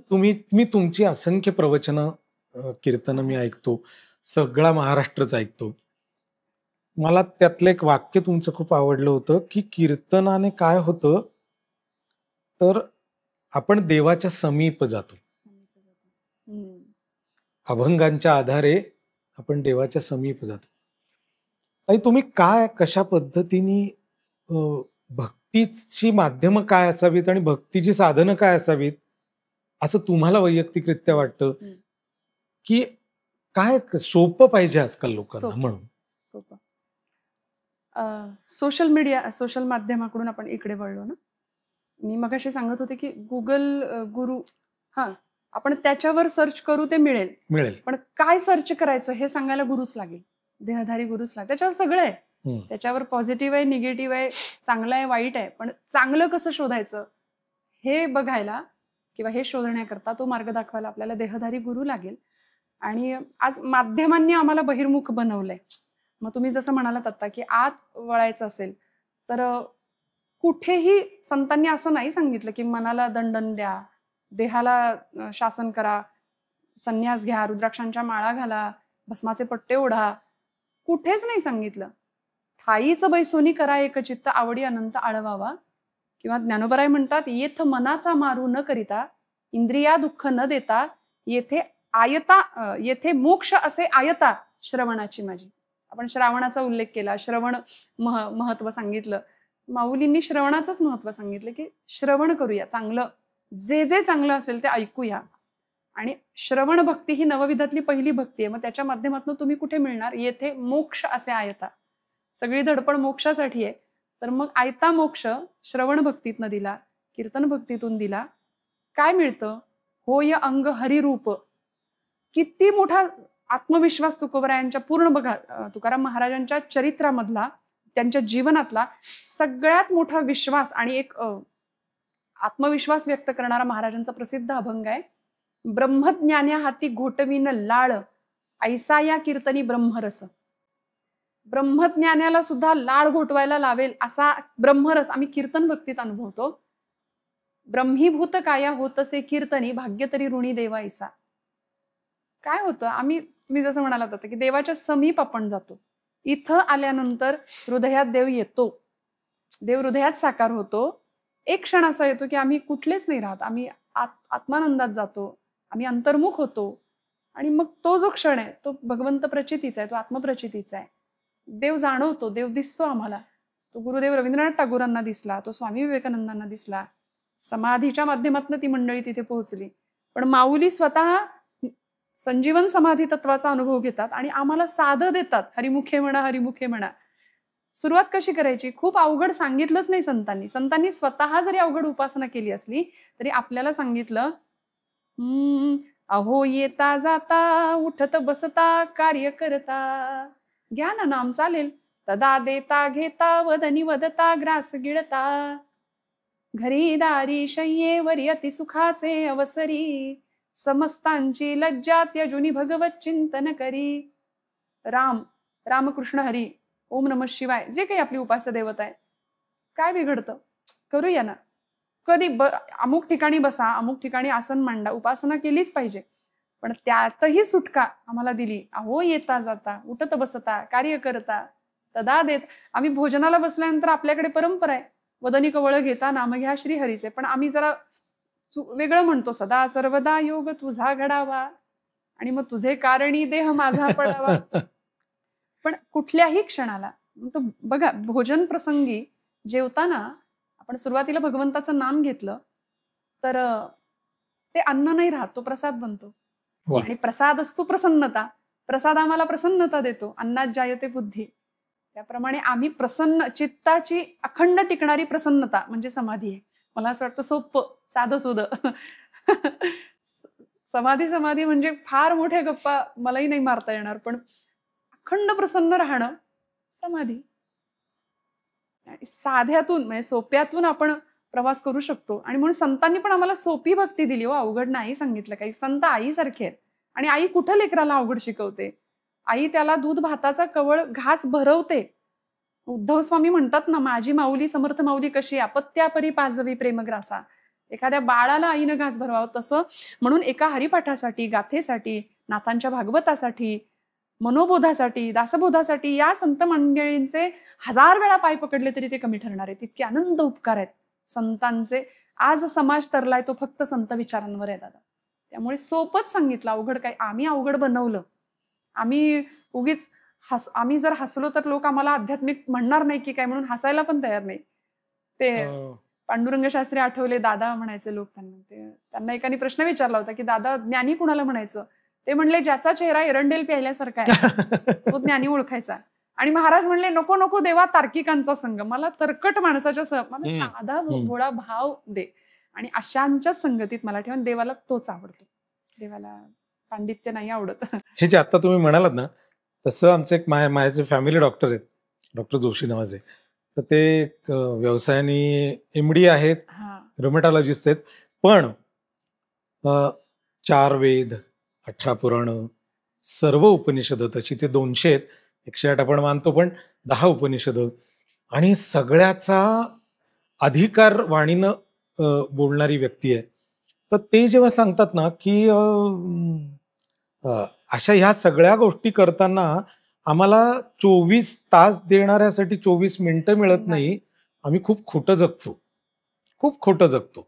मी तुमची असंख्य प्रवचनं कीर्तन मी ऐकतो, सगळा महाराष्ट्रच ऐकतो. मला त्यातलं एक वाक्य तुमचं खूप आवडलं होतं की कीर्तनाने काय होतं तर आपण देवाच्या समीप जातो. अभंगांच्या आधारे आपण देवाच्या समीप जातो. तुम्ही कशा पद्धतीने भक्तीची माध्यमं काय असावीत आणि भक्तीची साधनं काय असावीत असं तुम्हाला वैयक्तिकरित्या वाटतं की काय सोपं पाहिजे आजकाल लोकांना म्हणून? सोपं सोशल माध्यमाकडून आपण इकडे वळलो ना. मी मगाशी सांगत होते की गुगल गुरु, आपण त्याच्यावर सर्च करू ते मिळेल. पण काय सर्च करायचं हे सांगायला गुरुच लागेल, देहधारी गुरुच लागेल. त्याच्यावर सगळं आहे. त्याच्यावर पॉझिटिव्ह आहे, निगेटिव्ह आहे, चांगलं आहे, वाईट आहे. पण चांगलं कसं शोधायचं हे बघायला किंवा हे शोधण्याकरता तो मार्ग दाखवायला आपल्याला देहधारी गुरु लागेल. आणि आज माध्यमांनी आम्हाला बहिर्मुख बनवलंय. मग तुम्ही जसं म्हणालात आता की आत वळायचं असेल तर कुठेही संतांनी असं नाही सांगितलं की मनाला दंडन द्या, देहाला शासन करा, संन्यास घ्या, रुद्राक्षांच्या माळा घाला, भस्माचे पट्टे ओढा. कुठेच नाही सांगितलं. ठाईच बैसोनी करा एकचित्त, आवडी अनंत आळवावा. किंवा ज्ञानोबराय म्हणतात, येथ मनाचा मारू न करिता, इंद्रिया दुःख न देता, येथे मोक्ष असे आयता श्रवणाची माझी. आपण श्रावणाचा उल्लेख केला, श्रवण महत्व सांगितलं. माऊलींनी श्रवणाचंच महत्व सांगितलं की श्रवण करूया, चांगलं जे जे चांगलं असेल ते ऐकूया. आणि श्रवण भक्ती ही नवविधातली पहिली भक्ती आहे. मग त्याच्या माध्यमातून तुम्ही कुठे मिळणार? येथे मोक्ष असे आयता. सगळी धडपड मोक्षासाठी आहे, तर मग आयता मोक्ष श्रवण भक्तीतनं दिला, कीर्तन भक्तीतून दिला. काय मिळतं? होय अंग हरिरूप. किती मोठा आत्मविश्वास तुकोबरायांच्या पूर्ण बघा, तुकाराम महाराजांच्या चरित्रामधला, त्यांच्या जीवनातला सगळ्यात मोठा विश्वास आणि एक आत्मविश्वास व्यक्त करणारा महाराजांचा प्रसिद्ध अभंग आहे. ब्रह्मज्ञान्या हाती घोटवीन लाळ, ऐसा या कीर्तनी ब्रह्मरस. ब्रह्मज्ञानाला सुद्धा लाळ घोटवायला लावेल असा ब्रह्मरस आम्ही कीर्तन भक्तीत अनुभवतो. ब्रह्मीभूत काया होतसे कीर्तनी, भाग्य तरी ऋणी देवा ऐसा. काय होतं? तुम्ही जसं म्हणालात आता की देवाच्या समीप आपण जातो. इथं आल्यानंतर हृदयात देव येतो, देव हृदयात साकार होतो. एक क्षण असा येतो की आम्ही कुठलेच नाही राहत, आम्ही आत्मानंदात जातो, आम्ही अंतर्मुख होतो. आणि मग तो जो क्षण आहे तो भगवंत प्रचितीचा आहे, तो आत्मप्रचितीचा आहे. देव जाणवतो, देव दिसतो आम्हाला. तो गुरुदेव रवींद्रनाथ टागोरांना दिसला, तो स्वामी विवेकानंदांना दिसला. समाधीच्या माध्यमातून ती मंडळी तिथे पोहोचली. पण माऊली स्वतः संजीवन समाधी तत्वाचा अनुभव घेतात आणि आम्हाला साधं देतात. हरिमुखे म्हणा, हरिमुखे म्हणा. सुरुवात कशी करायची? खूप अवघड सांगितलंच नाही संतांनी. संतांनी स्वतः जरी अवघड उपासना केली असली तरी आपल्याला सांगितलं, अहो येता जाता, उठत बसता, कार्य करता, घ्या ना नाम चालेल. तदा देता घेता, वदनी वदता, ग्रास गिळता, घरी दारी शय्येवरी अतिसुखाचे अवसरी, समस्तांची लज्जा त्यजुनी भगवत चिंतन करी. रामकृष्ण हरी, ओम नमः शिवाय, जे काही आपली उपास्य देवता आहे. काय बिघडतं? करूया ना. कधी अमुक ठिकाणी बसा, अमुक ठिकाणी आसन मांडा, उपासना केलीच पाहिजे. पण त्यातही सुटका आम्हाला दिली. अहो येता जाता, उठत बसता, कार्य करता, तदा देत. आम्ही भोजनाला बसल्यानंतर आपल्याकडे परंपरा आहे, वदनी कवळ घेता नाम घ्या श्रीहरीचे. पण आम्ही जरा वेगळं म्हणतो, सदा सर्वदा योग तुझा घडावा आणि मग तुझे कारणी देह माझा पडावा. पण कुठल्याही क्षणाला तो बघा, भोजन प्रसंगी जेवताना आपण सुरुवातीला भगवंताचं नाम घेतलं तर ते अन्न नाही राहत, तो प्रसाद बनतो. आणि प्रसाद असतो प्रसन्नता. प्रसाद आम्हाला प्रसन्नता देतो. अन्नात जायते बुद्धी. त्याप्रमाणे आम्ही प्रसन्न चित्ताची अखंड टिकणारी प्रसन्नता म्हणजे समाधी आहे. मला असं वाटतं सोपं, साधं सुधं. समाधी म्हणजे फार मोठ्या गप्पा मलाही नाही मारता येणार, पण अखंड प्रसन्न राहणं समाधी. साध्यातून म्हणजे सोप्यातून आपण प्रवास करू शकतो. आणि म्हणून संतांनी पण आम्हाला सोपी भक्ती दिली हो, अवघड नाही सांगितलं काही. संत आईसारखे आहेत. आणि आई कुठं लेकराला अवघड शिकवते? आई त्याला दूध भाताचा कवळ घास भरवते. उद्धव स्वामी म्हणतात ना, माझी माऊली समर्थ माऊली कशी, अपत्यापरी पाजवी प्रेमग्रासा. एखाद्या बाळाला आईनं घास भरवावं तसं. म्हणून एका हरिपाठासाठी, गाथेसाठी, नाथांच्या भागवतासाठी, मनोबोधासाठी, दासबोधासाठी या संत मंडळींचे 1000 वेळा पाय पकडले तरी ते कमी ठरणार आहेत. इतके अनंत उपकार आहेत संतांचे. आज समाज तरलाय तो फक्त संत विचारांवर आहे दादा. त्यामुळे सोपंच सांगितलं, अवघड काय. आम्ही अवघड बनवलं. आम्ही उगीच आम्ही जर हसलो तर लोक आम्हाला आध्यात्मिक म्हणणार नाही की काय, म्हणून हसायला पण तयार नाही. ते पांडुरंग शास्त्री आठवले, दादा म्हणायचे लोक त्यांना एकाने प्रश्न विचारला होता की दादा ज्ञानी कुणाला म्हणायचं? ते म्हणले, ज्याचा चेहरा एरंडेल प्यायल्यासारखा आहे तो ज्ञानी ओळखायचा. आणि महाराज म्हणले, नको नको देवा तार्किकांचा संग, मला तरकट माणसाच्या मला साधा भोळा भाव दे. आणि अशांच्याच संगतीत मला ठेवून देवाला तोच आवडतो. देवाला पांडित्य नाही आवडत. हे जे आता तुम्ही म्हणालात ना, तसं आमचे एक माझे फॅमिली डॉक्टर आहेत, डॉक्टर जोशी नावाचे. तर ते व्यवसायाने MD आहेत, रोमॅटॉलॉजिस्ट आहेत. पण 4 वेद, 18 पुराण, सर्व उपनिषद तशी ते 200 आहेत. 108 आपण मानतो, पण 10 उपनिषद आणि सगळ्याचा अधिकार वाणीनं बोलणारी व्यक्ती आहे. तर ते जेव्हा सांगतात ना की अशा ह्या सगळ्या गोष्टी करताना आम्हाला 24 तास देणाऱ्यासाठी 24 मिनिटं मिळत नाही, आम्ही खूप खोटं जगतो. खूप खोटं जगतो.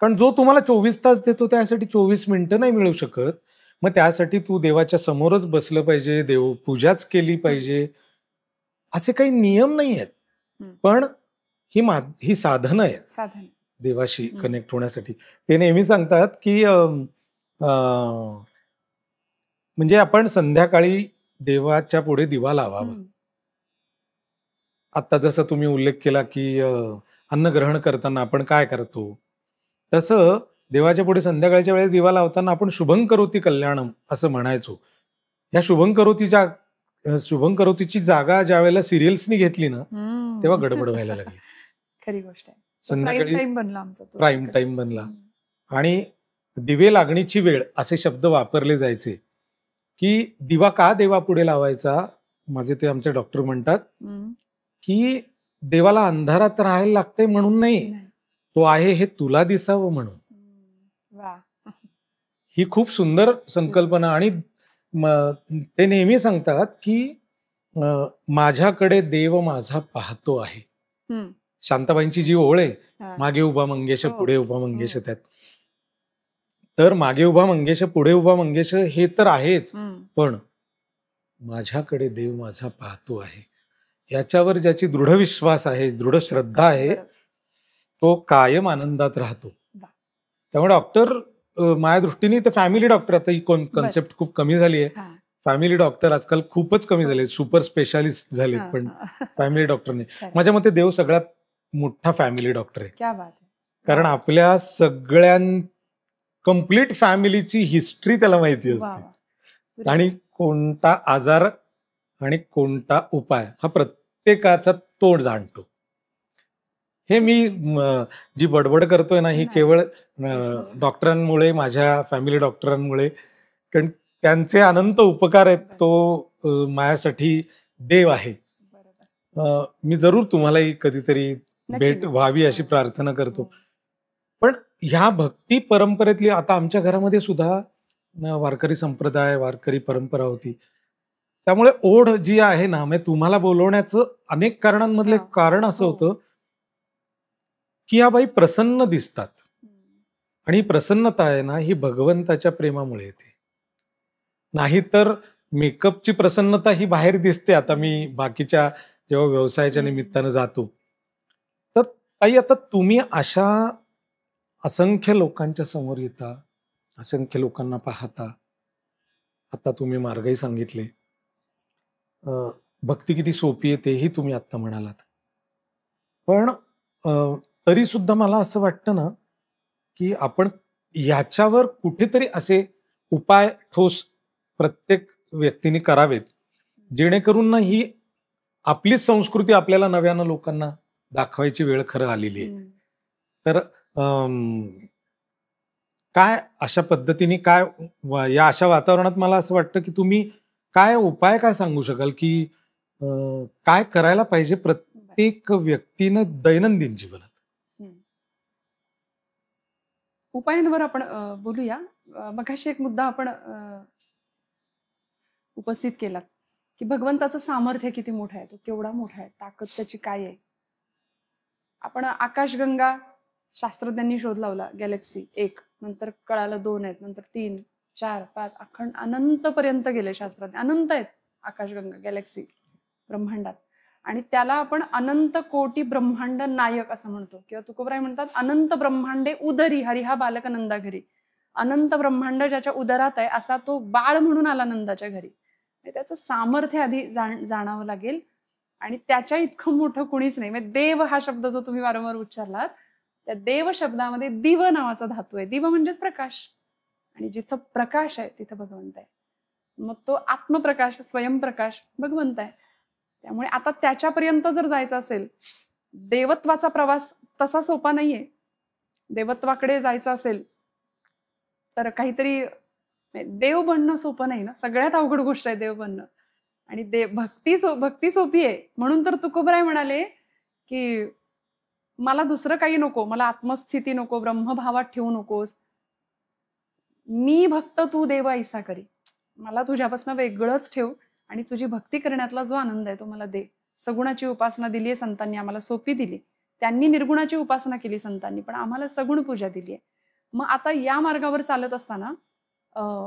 कारण जो तुम्हाला 24 तास देतो त्यासाठी 24 मिनिटं नाही मिळू शकत. मग त्यासाठी तू देवाच्या समोरच बसलं पाहिजे, देवपूजाच केली पाहिजे, असे काही नियम नाही आहेत. हम्म. पण ही साधनं आहेत साधन. देवाशी कनेक्ट होण्यासाठी. ते नेहमी सांगतात की म्हणजे आपण संध्याकाळी देवाच्या पुढे दिवा लावावा. हम्म. आता जसं तुम्ही उल्लेख केला की अन्न ग्रहण करताना आपण काय करतो, तसं देवाच्या पुढे संध्याकाळच्या वेळेस दिवा लावताना आपण शुभं करोति कल्याणम असं म्हणायचो. या शुभं करोतीची जागा ज्या वेळेला सिरियल्सनी घेतली ना, तेव्हा गडबड व्हायला लागली. खरी गोष्ट आहे. संध्याकाळी टाइम बनला आमचा तो. प्राईम टाइम बनला. आणि दिवे लागणीची वेळ असे शब्द वापरले जायचे की दिवा का देवापुढे लावायचा. माझे ते आमचे डॉक्टर म्हणतात की देवाला अंधारात राहायला लागते म्हणून नाही, तो आहे हे तुला दिसावं म्हणून. वा. ही खूप सुंदर संकल्पना. आणि ते नेहमी सांगतात की माझ्याकडे देव माझा पाहतो आहे. शांताबाईंची जी ओळ आहे, मागे उभा मंगेश पुढे उभा मंगेश, त्यात तर मागे उभा मंगेश पुढे उभा मंगेश हे तर आहेच, पण माझ्याकडे देव माझा पाहतो आहे याच्यावर ज्याची दृढ विश्वास आहे, दृढ श्रद्धा आहे, तो कायम आनंदात राहतो. त्यामुळे डॉक्टर माझ्या दृष्टीने तर फॅमिली डॉक्टर, आता ही कॉन्सेप्ट खूप कमी झाली आहे. फॅमिली डॉक्टर आजकाल खूपच कमी झाले, सुपर स्पेशालिस्ट झाले, पण फॅमिली डॉक्टर नाही. माझ्या मते देव सगळ्यात मोठा फॅमिली डॉक्टर आहे. क्या बात आहे. कारण आपल्या सगळ्या कंप्लीट फॅमिलीची हिस्ट्री त्याला माहिती असते, आणि कोणता आजार आणि कोणता उपाय हा प्रत्येकाचा तो जाणतो. हे मी जी बडबड करतोय ना, ही केवळ डॉक्टरांमुळे, माझ्या फॅमिली डॉक्टरांमुळे, कारण त्यांचे अनंत उपकार आहेत. तो माझ्यासाठी देव आहे. मी जरूर तुम्हालाही कधीतरी भेट व्हावी अशी प्रार्थना करतो. पण ह्या भक्ती परंपरेतली, आता आमच्या घरामध्ये सुद्धा वारकरी संप्रदाय, वारकरी परंपरा होती. त्यामुळे ओढ जी आहे ना, म्हणजे तुम्हाला बोलवण्याचं अनेक कारणांमधले कारण असं होतं की या बाई प्रसन्न दिसतात, आणि ही प्रसन्नता आहे ना, ही भगवंताच्या प्रेमामुळे येते. नाहीतर मेकअपची प्रसन्नता ही बाहेर दिसते. आता मी बाकीच्या जेव्हा व्यवसायाच्या निमित्तानं जातो, तर ताई आता तुम्ही अशा असंख्य लोकांच्या समोर येता, असंख्य लोकांना पाहता, आता तुम्ही मार्गही सांगितले, भक्ती किती सोपी आहे तेही तुम्ही आत्ता म्हणालात. पण तरी सुद्धा मला असं वाटतं ना की आपण ह्याच्यावर कुठेतरी असे उपाय ठोस प्रत्येक व्यक्तीने करावेत, जेणेकरून ना ही आपलीच संस्कृती आपल्याला नव्यानं लोकांना दाखवायची वेळ खरं आलेली आहे. तर काय अशा पद्धतीने, काय या अशा वातावरणात मला असं वाटतं की तुम्ही काय उपाय काय सांगू शकाल की काय करायला पाहिजे प्रत्येक व्यक्तीनं दैनंदिन जीवनात? उपायांवर आपण बोलूया. मगाशी एक मुद्दा आपण उपस्थित केला की भगवंताचं सामर्थ्य किती मोठं आहे, तो केवढा मोठा आहे, ताकद त्याची काय आहे. आपण आकाशगंगा शास्त्रज्ञांनी शोध लावला, गॅलेक्सी 1, नंतर कळालं 2 आहेत, नंतर 3, 4, 5, अखंड अनंत पर्यंत गेले शास्त्रज्ञ. अनंत आहेत आकाशगंगा, गॅलेक्सी ब्रह्मांडात. आणि त्याला आपण अनंत कोटी ब्रह्मांड नायक असं म्हणतो, किंवा तुकोबराय म्हणतात अनंत ब्रह्मांडे उदरी हरिहा बालक नंदा घरी. अनंत ब्रह्मांड ज्याच्या उदरात आहे असा तो बाळ म्हणून आला नंदाच्या घरी. त्याचं सामर्थ्य आधी जाणावं लागेल, आणि त्याच्या इतकं मोठं कुणीच नाही. म्हणजे देव हा शब्द जो तुम्ही वारंवार उच्चारलात, त्या देव शब्दामध्ये दिव नावाचा धातू आहे. दिव म्हणजेच प्रकाश, आणि जिथं प्रकाश आहे तिथं भगवंत आहे. मग तो आत्मप्रकाश, स्वयंप्रकाश भगवंत आहे. त्यामुळे आता त्याच्यापर्यंत जर जायचं असेल, देवत्वाचा प्रवास तसा सोपा नाहीये. देवत्वाकडे जायचं असेल तर काहीतरी, देव बनणं सोपं नाही ना, सगळ्यात अवघड गोष्ट आहे देव बनणं. आणि भक्ती सोपी आहे. म्हणून तर तुकोबराय म्हणाले की मला दुसरं काही नको, मला आत्मस्थिती नको, ब्रह्मभावात ठेवू नकोस, मी भक्त तू देव ऐसा करी. मला तुझ्यापासून वेगळंच ठेव, आणि तुझी भक्ती करण्यातला जो आनंद आहे तो मला दे. सगुणाची उपासना दिली आहे संतांनी आम्हाला, सोपी दिली. त्यांनी निर्गुणाची उपासना केली संतांनी, पण आम्हाला सगुण पूजा दिली आहे. मग आता या मार्गावर चालत असताना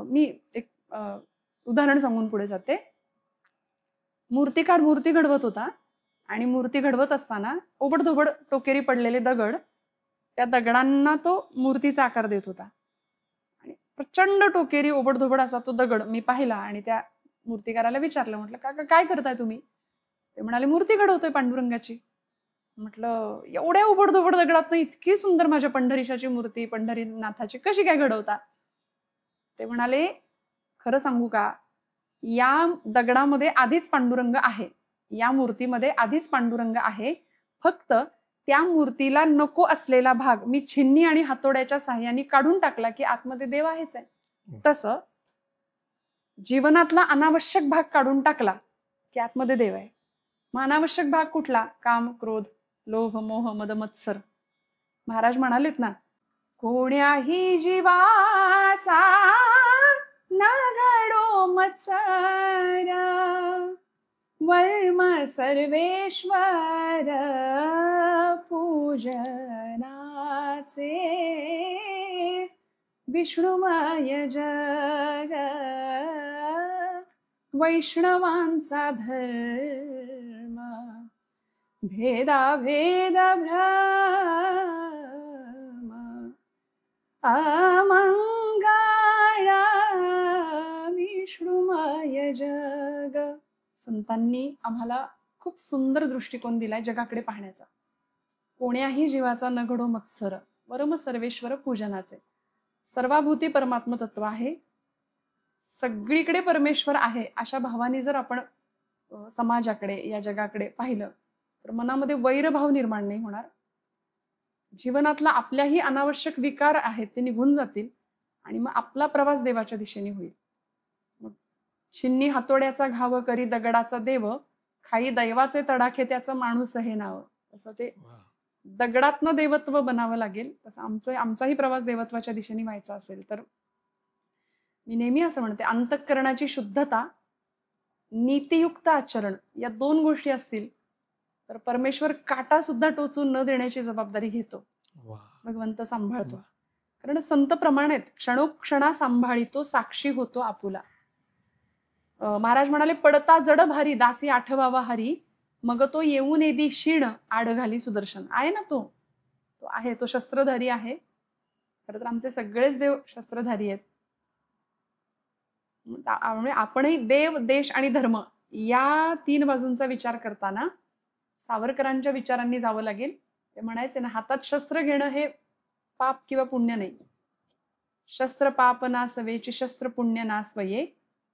मी एक उदाहरण सांगून पुढे जाते. मूर्तिकार मूर्ती घडवत होता आणि मूर्ती घडवत असताना ओबडधोबड टोकेरी पडलेले दगड, त्या दगडांना तो मूर्तीचा आकार देत होता. आणि प्रचंड टोकेरी ओबडधोबड असा तो दगड मी पाहिला आणि त्या मूर्तिकाराला विचारलं, म्हटलं काका काय करताय तुम्ही? ते म्हणाले मूर्ती घडवतोय पांडुरंगाची. म्हटलं एवढ्या उबडधोबड दगडातनं इतकी सुंदर माझ्या पंढरीशाची मूर्ती, पंढरीनाथाची कशी काय घडवता? ते म्हणाले खरं सांगू का, या दगडामध्ये आधीच पांडुरंग आहे, या मूर्तीमध्ये आधीच पांडुरंग आहे, फक्त त्या मूर्तीला नको असलेला भाग मी छिन्नी आणि हातोड्याच्या साह्याने काढून टाकला की आतमध्ये देव आहेच आहे. तसं जीवनातला अनावश्यक भाग काढून टाकला की आतमध्ये देव आहे. मग अनावश्यक भाग कुठला? काम, क्रोध, लोभ, मोह, मद, मत्सर. महाराज म्हणालेत ना, कोण्याही जीवाचा न घडो मत्सर, वर्म सर्वेश्वर पूजनाचे, विष्णुमय जग वैष्णवांचा धर्म, भेदाभेद भ्रम अमंगळा, विष्णुमय जग. संतांनी आम्हाला खूप सुंदर दृष्टिकोन दिलाय जगाकडे पाहण्याचा. कोण्याही जीवाचा न घडो मत्सर, परम सर्वेश्वर पूजनाचे. सर्वाभूती परमात्म तत्व आहे, सगळीकडे परमेश्वर आहे, अशा भावाने जर आपण समाजाकडे, या जगाकडे पाहिलं तर मनामध्ये वैरभाव निर्माण नाही होणार. जीवनातला आपल्याही अनावश्यक विकार आहेत ते निघून जातील आणि मग आपला प्रवास देवाच्या दिशेने होईल. मग छिन्नी हातोड्याचा घाव करी दगडाचा देव, खाई दैवाचे तडाखे त्याचं माणूस हे नाव. तसं ते दगडातनं देवत्व बनावं लागेल. तसं आमचाही प्रवास देवत्वाच्या दिशेने व्हायचा असेल तर मी नेहमी असं म्हणते, अंतःकरणाची शुद्धता, नीतियुक्त आचरण, या 2 गोष्टी असतील तर परमेश्वर काटा सुद्धा टोचून न देण्याची जबाबदारी घेतो, भगवंत सांभाळतो. कारण संत प्रमाणित क्षणोक्षणा सांभाळितो, साक्षी होतो आपुला. महाराज म्हणाले, पडता जड भारी दासी आठवावा हरी, मग तो येऊन येदी क्षीण आड घाली सुदर्शन. आहे ना तो आहे, तो शस्त्रधारी आहे. खरं तर आमचे सगळेच देव शस्त्रधारी आहेत. आपणही देव, देश आणि धर्म या 3 बाजूंचा विचार करताना सावरकरांच्या विचारांनी जावं लागेल. ते म्हणायचे ना, हातात शस्त्र घेणं हे पाप किंवा पुण्य नाही. शस्त्र पाप नास वेची, शस्त्र पुण्य नास वये,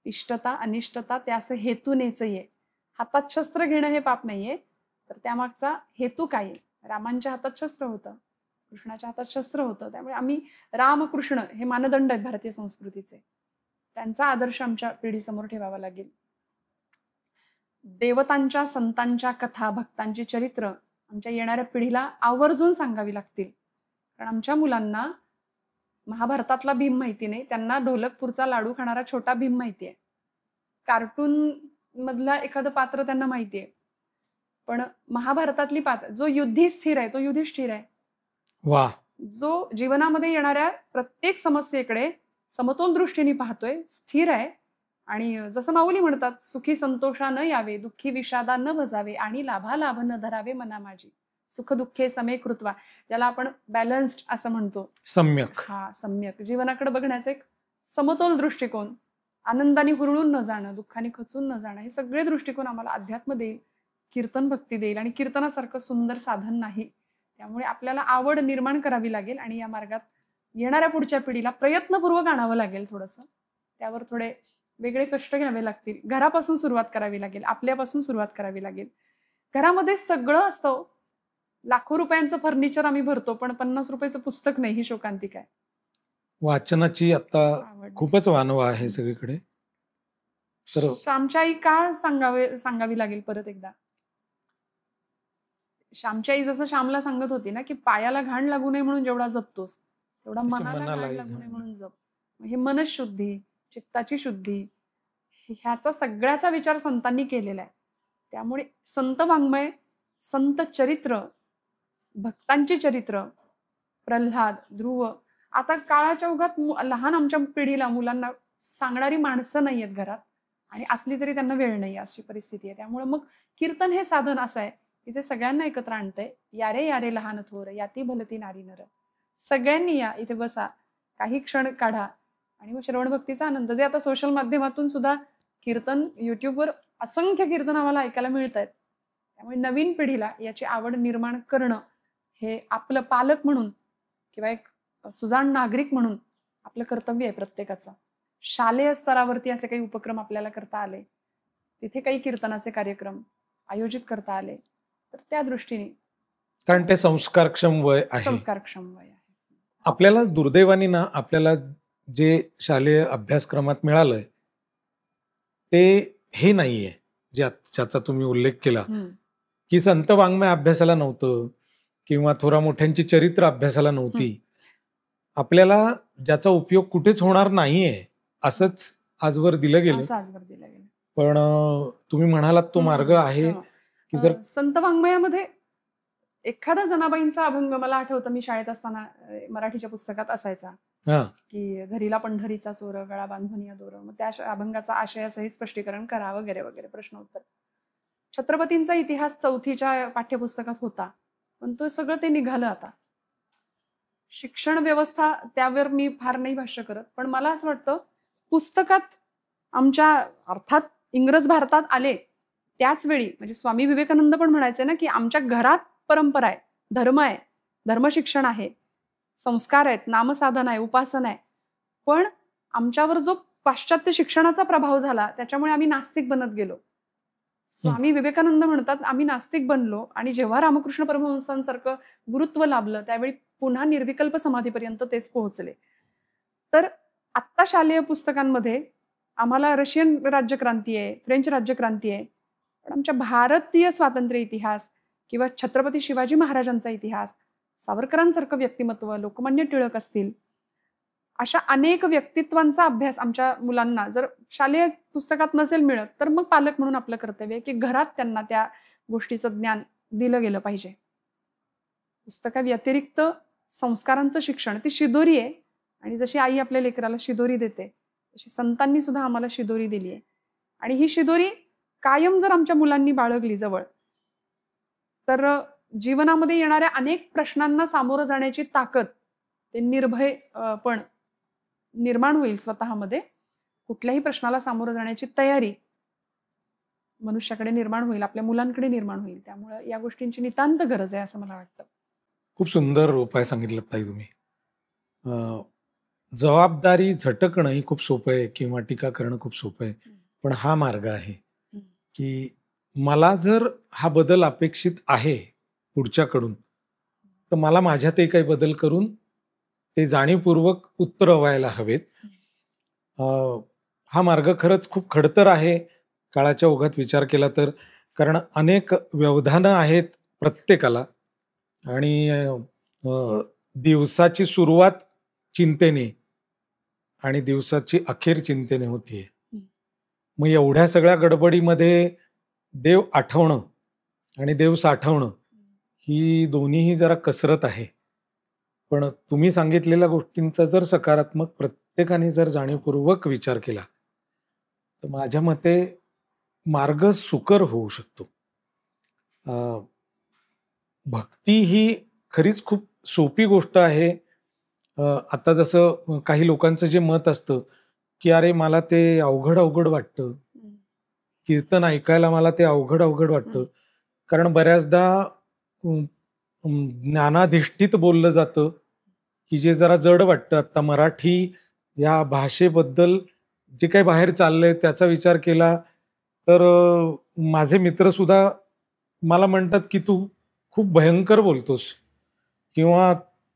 इष्टता अनिष्टता त्यास हेतूनेच ये. हातात शस्त्र घेणं हे पाप नाहीये, तर त्यामागचा हेतू काय आहे? रामांच्या हातात शस्त्र होतं, कृष्णाच्या हातात शस्त्र होतं. त्यामुळे आम्ही रामकृष्ण हे मानदंड आहेत भारतीय संस्कृतीचे, त्यांचा आदर्श आमच्या पिढीसमोर ठेवावा लागेल. देवतांच्या, संतांच्या कथा, भक्तांची चरित्र आमच्या येणाऱ्या पिढीला आवर्जून सांगावी लागतील. कारण आमच्या मुलांना महाभारतातला भीम माहिती नाही, त्यांना ढोलकपूरचा लाडू खाणारा छोटा भीम माहिती आहे, कार्टून मधला एखादं पात्र त्यांना माहिती आहे, पण महाभारतातली पात्र, जो युधिष्ठिर आहे तो युधिष्ठिर आहे. वा. जो जीवनामध्ये येणाऱ्या प्रत्येक समस्येकडे समतोल दृष्टीने पाहतोय, स्थिर आहे. आणि जसं माऊली म्हणतात, सुखी संतोषा न यावे, दुःखी विषादा न भजावे, आणि लाभा लाभ न धरावे मना माझी, सुख दुःखे समे कृत्वा, ज्याला आपण बॅलन्स्ड असं म्हणतो, सम्यक. हा, सम्यक जीवनाकडे बघण्याचा एक समतोल दृष्टिकोन, आनंदाने हुरळून न जाणं, दुःखाने खचून न जाणं, हे सगळे दृष्टिकोन आम्हाला अध्यात्म देईल, कीर्तन भक्ती देईल. आणि कीर्तनासारखं सुंदर साधन नाही. त्यामुळे आपल्याला आवड निर्माण करावी लागेल आणि या मार्गात येणाऱ्या पुढच्या पिढीला प्रयत्नपूर्वक आणावं लागेल. थोडंसं त्यावर थोडे वेगळे कष्ट घ्यावे लागतील. घरापासून सुरुवात करावी लागेल, आपल्यापासून सुरुवात करावी लागेल. घरामध्ये सगळं असतं, लाखो रुपयांचं फर्निचर आम्ही भरतो, पण 50 रुपयाचं पुस्तक नाही, ही शोकांतिका आहे. वाचनाची आता खूपच वानवा आहे सगळीकडे. तर श्यामची आई का सांगावी लागेल परत एकदा. श्यामची आई जसं श्यामला सांगत होती ना, की पायाला घाण लागू नये म्हणून जेवढा जपतोस तेवढा मनाला घाण लागू नये म्हणून जप. हे मनशुद्धी, चित्ताची शुद्धी, ह्याचा सगळ्याचा विचार संतांनी केलेला आहे. त्यामुळे संत वाङ्मय, संत चरित्र, भक्तांची चरित्र, प्रल्हाद, ध्रुव, आता काळाच्या ओघात लहान आमच्या पिढीला, मुलांना सांगणारी माणसं नाहीयेत घरात, आणि असली तरी त्यांना वेळ नाही, अशी परिस्थिती आहे. त्यामुळे मग कीर्तन हे साधन असं आहे की जे सगळ्यांना एकत्र आणतंय. यारे यारे लहान थोर, याती भलती नारी नर, सगळ्यांनी या, इथे बसा, काही क्षण काढा, आणि मग श्रवण भक्तीचा आनंद. जे आता सोशल माध्यमातून सुद्धा कीर्तन, युट्यूबवर असंख्य कीर्तन आम्हाला ऐकायला मिळत आहेत. त्यामुळे नवीन पिढीला याची आवड निर्माण करणं हे आपलं पालक म्हणून किंवा एक सुजाण नागरिक म्हणून आपलं कर्तव्य आहे प्रत्येकाचं. शालेय स्तरावरती असे काही उपक्रम आपल्याला करता आले, तिथे काही कीर्तनाचे कार्यक्रम आयोजित करता आले, तर त्या दृष्टीने, कारण ते संस्कारक्षम वय आहे. संस्कारक्षम वय आहे. आपल्याला दुर्दैवाने ना, आपल्याला जे शालेय अभ्यासक्रमात मिळालंय ते हे नाहीये, ज्याचा तुम्ही उल्लेख केला की संत वाङ्मय अभ्यासाला नव्हतं किंवा थोरा मोठ्यांची चरित्र अभ्यासाला नव्हती. आपल्याला ज्याचा उपयोग कुठेच होणार नाहीये असंच आजवर दिलं गेलं. पण तुम्ही म्हणालात तो मार्ग आहे की जर संत वाङ्मयामध्ये एखादा जनाबाईंचा अभंग मला आठवतं, मी शाळेत असताना मराठीच्या पुस्तकात असायचा की धरीला पंढरीचा चोर, गळा बांधून या दोर, मग त्या अभंगाचा आशयासहित स्पष्टीकरण करा वगैरे वगैरे, प्रश्नोत्तर. छत्रपतींचा इतिहास 4थीच्या पाठ्यपुस्तकात होता, पण तो सगळं ते निघालं आता. शिक्षण व्यवस्था त्यावर मी फार नाही भाष्य करत, पण मला असं वाटतं पुस्तकात आमच्या, अर्थात इंग्रज भारतात आले त्याच वेळी, म्हणजे स्वामी विवेकानंद पण म्हणायचे ना की आमच्या घरात परंपरा आहे, धर्म आहे, धर्मशिक्षण आहे, संस्कार आहेत, नामसाधन आहे, उपासना आहे, पण आमच्यावर जो पाश्चात्य शिक्षणाचा प्रभाव झाला त्याच्यामुळे आम्ही नास्तिक बनत गेलो. स्वामी विवेकानंद म्हणतात आम्ही नास्तिक बनलो, आणि जेव्हा रामकृष्ण परमहंसांसारखं गुरुत्व लाभलं त्यावेळी पुन्हा निर्विकल्प समाधीपर्यंत तेच पोहोचले. तर आत्ता शालेय पुस्तकांमध्ये आम्हाला रशियन राज्यक्रांती आहे, फ्रेंच राज्यक्रांती आहे, पण आमच्या भारतीय स्वातंत्र्य इतिहास किंवा छत्रपती शिवाजी महाराजांचा इतिहास, सावरकरांसारखं व्यक्तिमत्व, लोकमान्य टिळक असतील, अशा अनेक व्यक्तित्वांचा अभ्यास आमच्या मुलांना जर शालेय पुस्तकात नसेल मिळत, तर मग पालक म्हणून आपलं कर्तव्य आहे की घरात त्यांना त्या गोष्टीचं ज्ञान दिलं गेलं पाहिजे. पुस्तका व्यतिरिक्त संस्कारांचं शिक्षण, ती शिदोरी आहे, आणि जशी आई आपल्या लेकराला शिदोरी देते तशी संतांनी सुद्धा आम्हाला शिदोरी दिली आहे. आणि ही शिदोरी कायम जर आमच्या मुलांनी बाळगली जवळ, तर जीवनामध्ये येणाऱ्या अनेक प्रश्नांना सामोरं जाण्याची ताकद, ते निर्भय पण निर्माण होईल स्वतःमध्ये. कुठल्याही प्रश्नाला सामोरं जाण्याची तयारी मनुष्याकडे निर्माण होईल, आपल्या मुलांकडे निर्माण होईल. त्यामुळे या गोष्टींची नितांत गरज आहे असं मला वाटतं. खूप सुंदर उपाय सांगितलं ताई तुम्ही. जबाबदारी झटकणं ही खूप सोपं आहे किंवा टीका करणं खूप सोपं आहे, पण हा मार्ग आहे की मला जर हा बदल अपेक्षित आहे पुढच्याकडून, तर मला माझ्यातही काही बदल करून ते जाणीवपूर्वक उतरवायला हवेत. हा मार्ग खरंच खूप खडतर आहे काळाच्या ओघात विचार केला तर, कारण अनेक व्यवधानं आहेत प्रत्येकाला, आणि दिवसाची सुरुवात चिंतेने आणि दिवसाची अखेर चिंतेने होतीये. मग एवढ्या सगळ्या गडबडीमध्ये देव आठवणं आणि देव साठवणं ही दोन्हीही जरा कसरत आहे. पण तुम्ही सांगितलेल्या गोष्टींचा जर सकारात्मक प्रत्येकाने जर जाणीवपूर्वक विचार केला तर माझ्या मते मार्ग सुकर होऊ शकतो. भक्ती ही खरीच खूप सोपी गोष्ट आहे. आता जसं काही लोकांचं जे मत असतं की अरे मला ते अवघड अवघड वाटतं, कीर्तन ऐकायला मला ते अवघड अवघड वाटतं, कारण बऱ्याचदा ज्ञानाधिष्ठित बोललं जातं की जे जरा जड वाटतं. आता मराठी या भाषेबद्दल जे काही बाहेर चाललंय त्याचा विचार केला तर माझे मित्र सुद्धा मला म्हणतात की तू खूप भयंकर बोलतोस किंवा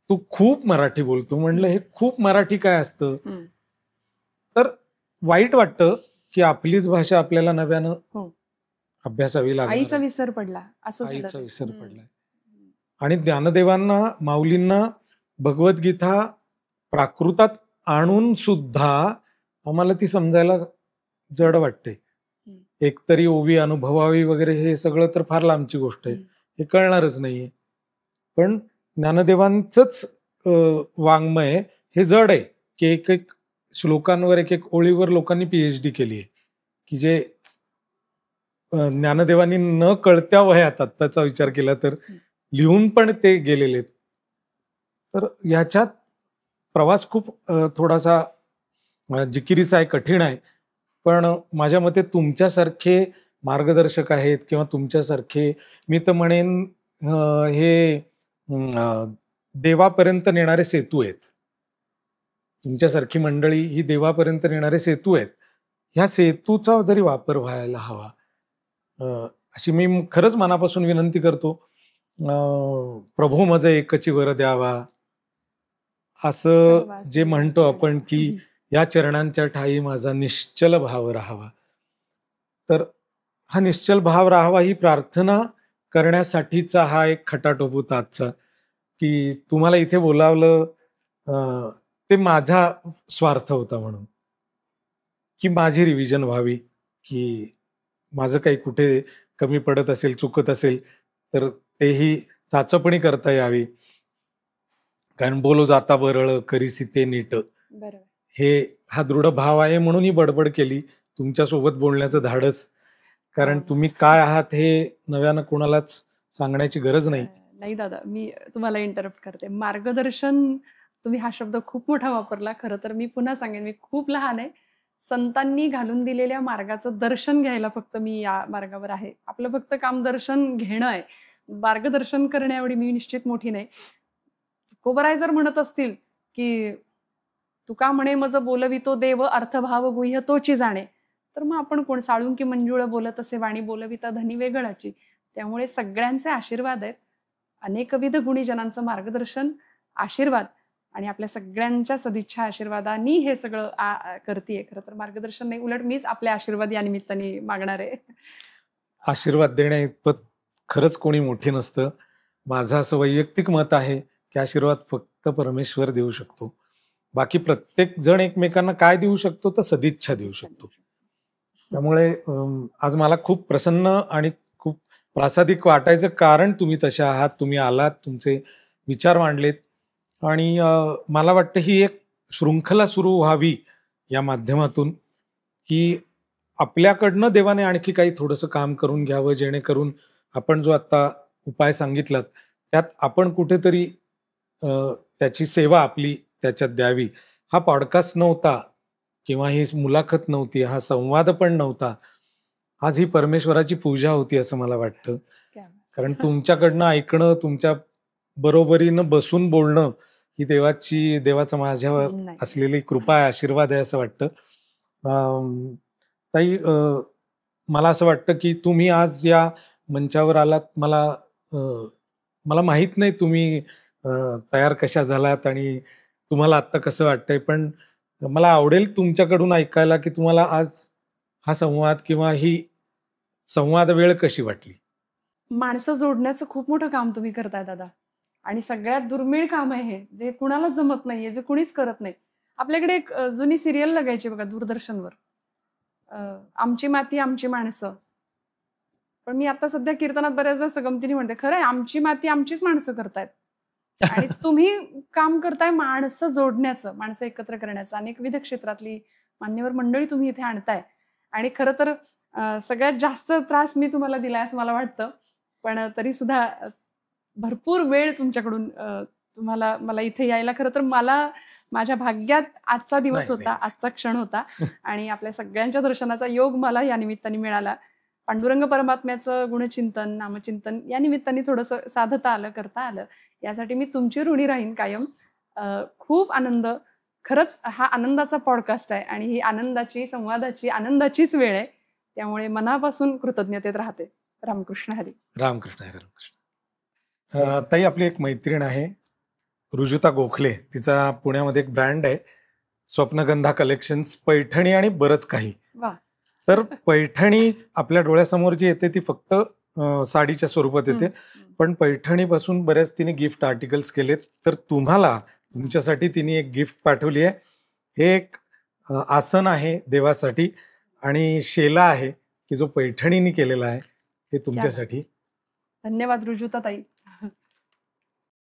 तू खूप मराठी बोलतो. म्हणलं हे खूप मराठी काय असतं? तर वाईट वाटतं की आपलीच भाषा आपल्याला नव्यानं अभ्यासावी लागली. आईचा विसर पडला, असं आईचा विसर पडलाय. आणि ज्ञानदेवांना, माऊलींना भगवद्गीता प्राकृतात आणून सुद्धा आम्हाला ती समजायला जड वाटते. एकतरी ओवी अनुभवावी वगैरे हे सगळं तर फार लांबची गोष्ट आहे, हे कळणारच नाहीये. पण ज्ञानदेवांचंच वाङ्मय हे जड आहे की एक एक श्लोकांवर एक एक ओळीवर लोकांनी PhD केली आहे, की जे ज्ञानदेवांनी न कळत्या वयात आत्ताचा विचार केला तर लिहून पण ते गेलेले आहेत. तर ह्याच्यात प्रवास खूप थोडासा जिकिरीचा आहे, कठीण आहे. पण माझ्या मते तुमच्यासारखे मार्गदर्शक आहेत किंवा तुमच्यासारखे मी तर म्हणेन हे देवापर्यंत नेणारे सेतू आहेत. तुमच्यासारखी मंडळी ही देवापर्यंत नेणारे सेतू आहेत. ह्या सेतूचा जरी वापर व्हायला हवा अशी मी खरंच मनापासून विनंती करतो. प्रभू मज एकची वर द्यावा असं जे म्हणतो आपण की या चरणांच्या ठाई माझा निश्चल भाव राहावा. तर हा निश्चल भाव राहावा ही प्रार्थना करण्यासाठीचा हा एक खटाटोप होता आजचा, की तुम्हाला इथे बोलावलं ते माझा स्वार्थ होता म्हणून, की माझी रिव्हिजन व्हावी, की माझं काही कुठे कमी पडत असेल, चुकत असेल तर तेही चाचपणी करता यावी. कारण बोलो जाता बरळ करीसी ते नीट, हे हा दृढ भाव आहे म्हणून ही बडबड केली, तुमच्यासोबत बोलण्याचं धाडस. कारण तुम्ही काय आहात हे नव्यानं कोणालाच सांगण्याची गरज नाही. नाही दादा, मी तुम्हाला इंटरप्ट करते. मार्गदर्शन, तुम्ही हा शब्द खूप मोठा वापरला. खरं तर मी पुन्हा सांगेन, मी खूप लहान आहे. संतांनी घालून दिलेल्या मार्गाचं दर्शन घ्यायला फक्त मी या मार्गावर आहे. आपलं फक्त काम दर्शन घेणं आहे, मार्गदर्शन करण्याएवढी मी निश्चित मोठी नाही. तुकोबराय जर म्हणत असतील की तुका म्हणे मज बोलवितो देव अर्थभाव गुह्य तोची जाणे, तर मग आपण कोण? साळुंकी मंजुळ बोलत असे वाणी बोलविता धनी वेगळाची. त्यामुळे सगळ्यांचे आशीर्वाद आहेत, अनेकविध गुणीजनांचं मार्गदर्शन, आशीर्वाद आणि आपल्या सगळ्यांच्या सदिच्छा आशीर्वादांनी हे सगळं करतीये. खरं तर मार्गदर्शन नाही, उलट मीच आपले आशीर्वाद या निमित्ताने मागणार आहे. आशीर्वाद देण्या इतपत खरंच कोणी मोठे नसतं. माझं असं वैयक्तिक मत आहे की आशीर्वाद फक्त परमेश्वर देऊ शकतो. बाकी प्रत्येक जण एकमेकांना काय देऊ शकतो? तर सदिच्छा देऊ शकतो. त्यामुळे आज मला खूप प्रसन्न आणि खूप प्रासादिक वाटायचं कारण तुम्ही तशा आहात. तुम्ही आलात, तुमचे विचार मांडलेत आणि मला वाटतं ही एक शृंखला सुरू व्हावी या माध्यमातून, की आपल्याकडनं देवाने आणखी काही थोडंसं काम करून घ्यावं, जेणेकरून आपण जो आता उपाय सांगितलात त्यात आपण कुठेतरी त्याची सेवा आपली त्याच्यात द्यावी. हा पॉडकास्ट नव्हता किंवा ही मुलाखत नव्हती, हा संवाद पण नव्हता, आज ही परमेश्वराची पूजा होती असं मला वाटतं. कारण तुमच्याकडनं ऐकणं, तुमच्या बरोबरीनं बसून बोलणं ही देवाचं माझ्यावर असलेली कृपा आहे, आशीर्वाद आहे असं वाटतं. ताई, मला असं वाटतं की तुम्ही आज या मंचावर आलात. मला माहित नाही तुम्ही तयार कशा झालात आणि तुम्हाला आत्ता कसं वाटतंय, पण मला आवडेल तुमच्याकडून ऐकायला की तुम्हाला आज हा संवाद किंवा ही संवाद वेळ कशी वाटली. माणसं जोडण्याचं खूप मोठं काम तुम्ही करताय दादा, आणि सगळ्यात दुर्मिळ काम आहे हे, जे कुणालाच जमत नाहीये, जे कुणीच करत नाही. आपल्याकडे एक जुनी सिरियल लागायची बघा दूरदर्शनवर, आमची माती आमची माणसं. पण मी आता सध्या कीर्तनात बऱ्याचदा सगमतीने म्हणते, खरंय आमची माती आमचीच माणसं करतायत. आणि तुम्ही काम करताय माणसं जोडण्याचं, माणसं एकत्र करण्याचं. अनेकविध क्षेत्रातली मान्यवर मंडळी तुम्ही इथे आणताय. आणि खरं तर सगळ्यात जास्त त्रास मी तुम्हाला दिलाय असं मला वाटतं, पण तरी सुद्धा भरपूर वेळ तुमच्याकडून मला इथे यायला, खरं तर मला माझ्या भाग्यात आजचा दिवस होता, आजचा क्षण होता. आणि आपल्या सगळ्यांच्या दर्शनाचा योग मला या निमित्ताने मिळाला. पांडुरंग परमात्म्याचं गुणचिंतन, नामचिंतन या निमित्ताने थोडंसं साधता आलं, करता आलं. यासाठी मी तुमची ऋणी राहीन कायम. खूप आनंद. खरंच हा आनंदाचा पॉडकास्ट आहे आणि ही आनंदाची, संवादाची, आनंदाचीच वेळ आहे. त्यामुळे मनापासून कृतज्ञतेत राहते. रामकृष्ण हरी. रामकृष्ण हरी. रामकृष्ण. ताई, आपली एक मैत्रीण आहे रुजुता गोखले, तिचा पुण्यामध्ये एक ब्रँड आहे स्वप्नगंधा कलेक्शन्स, पैठणी आणि बरंच काही. वा. तर पैठणी आपल्या डोळ्यासमोर जी येते ती फक्त साडीच्या स्वरूपात येते, पण पैठणीपासून बऱ्याच तिने गिफ्ट आर्टिकल्स केलेत. तर तुमच्यासाठी तिने एक गिफ्ट पाठवली आहे. हे एक आसन आहे देवासाठी आणि शेला आहे की जो पैठणीने केलेला आहे, ते तुमच्यासाठी. धन्यवाद रुजुता ताई.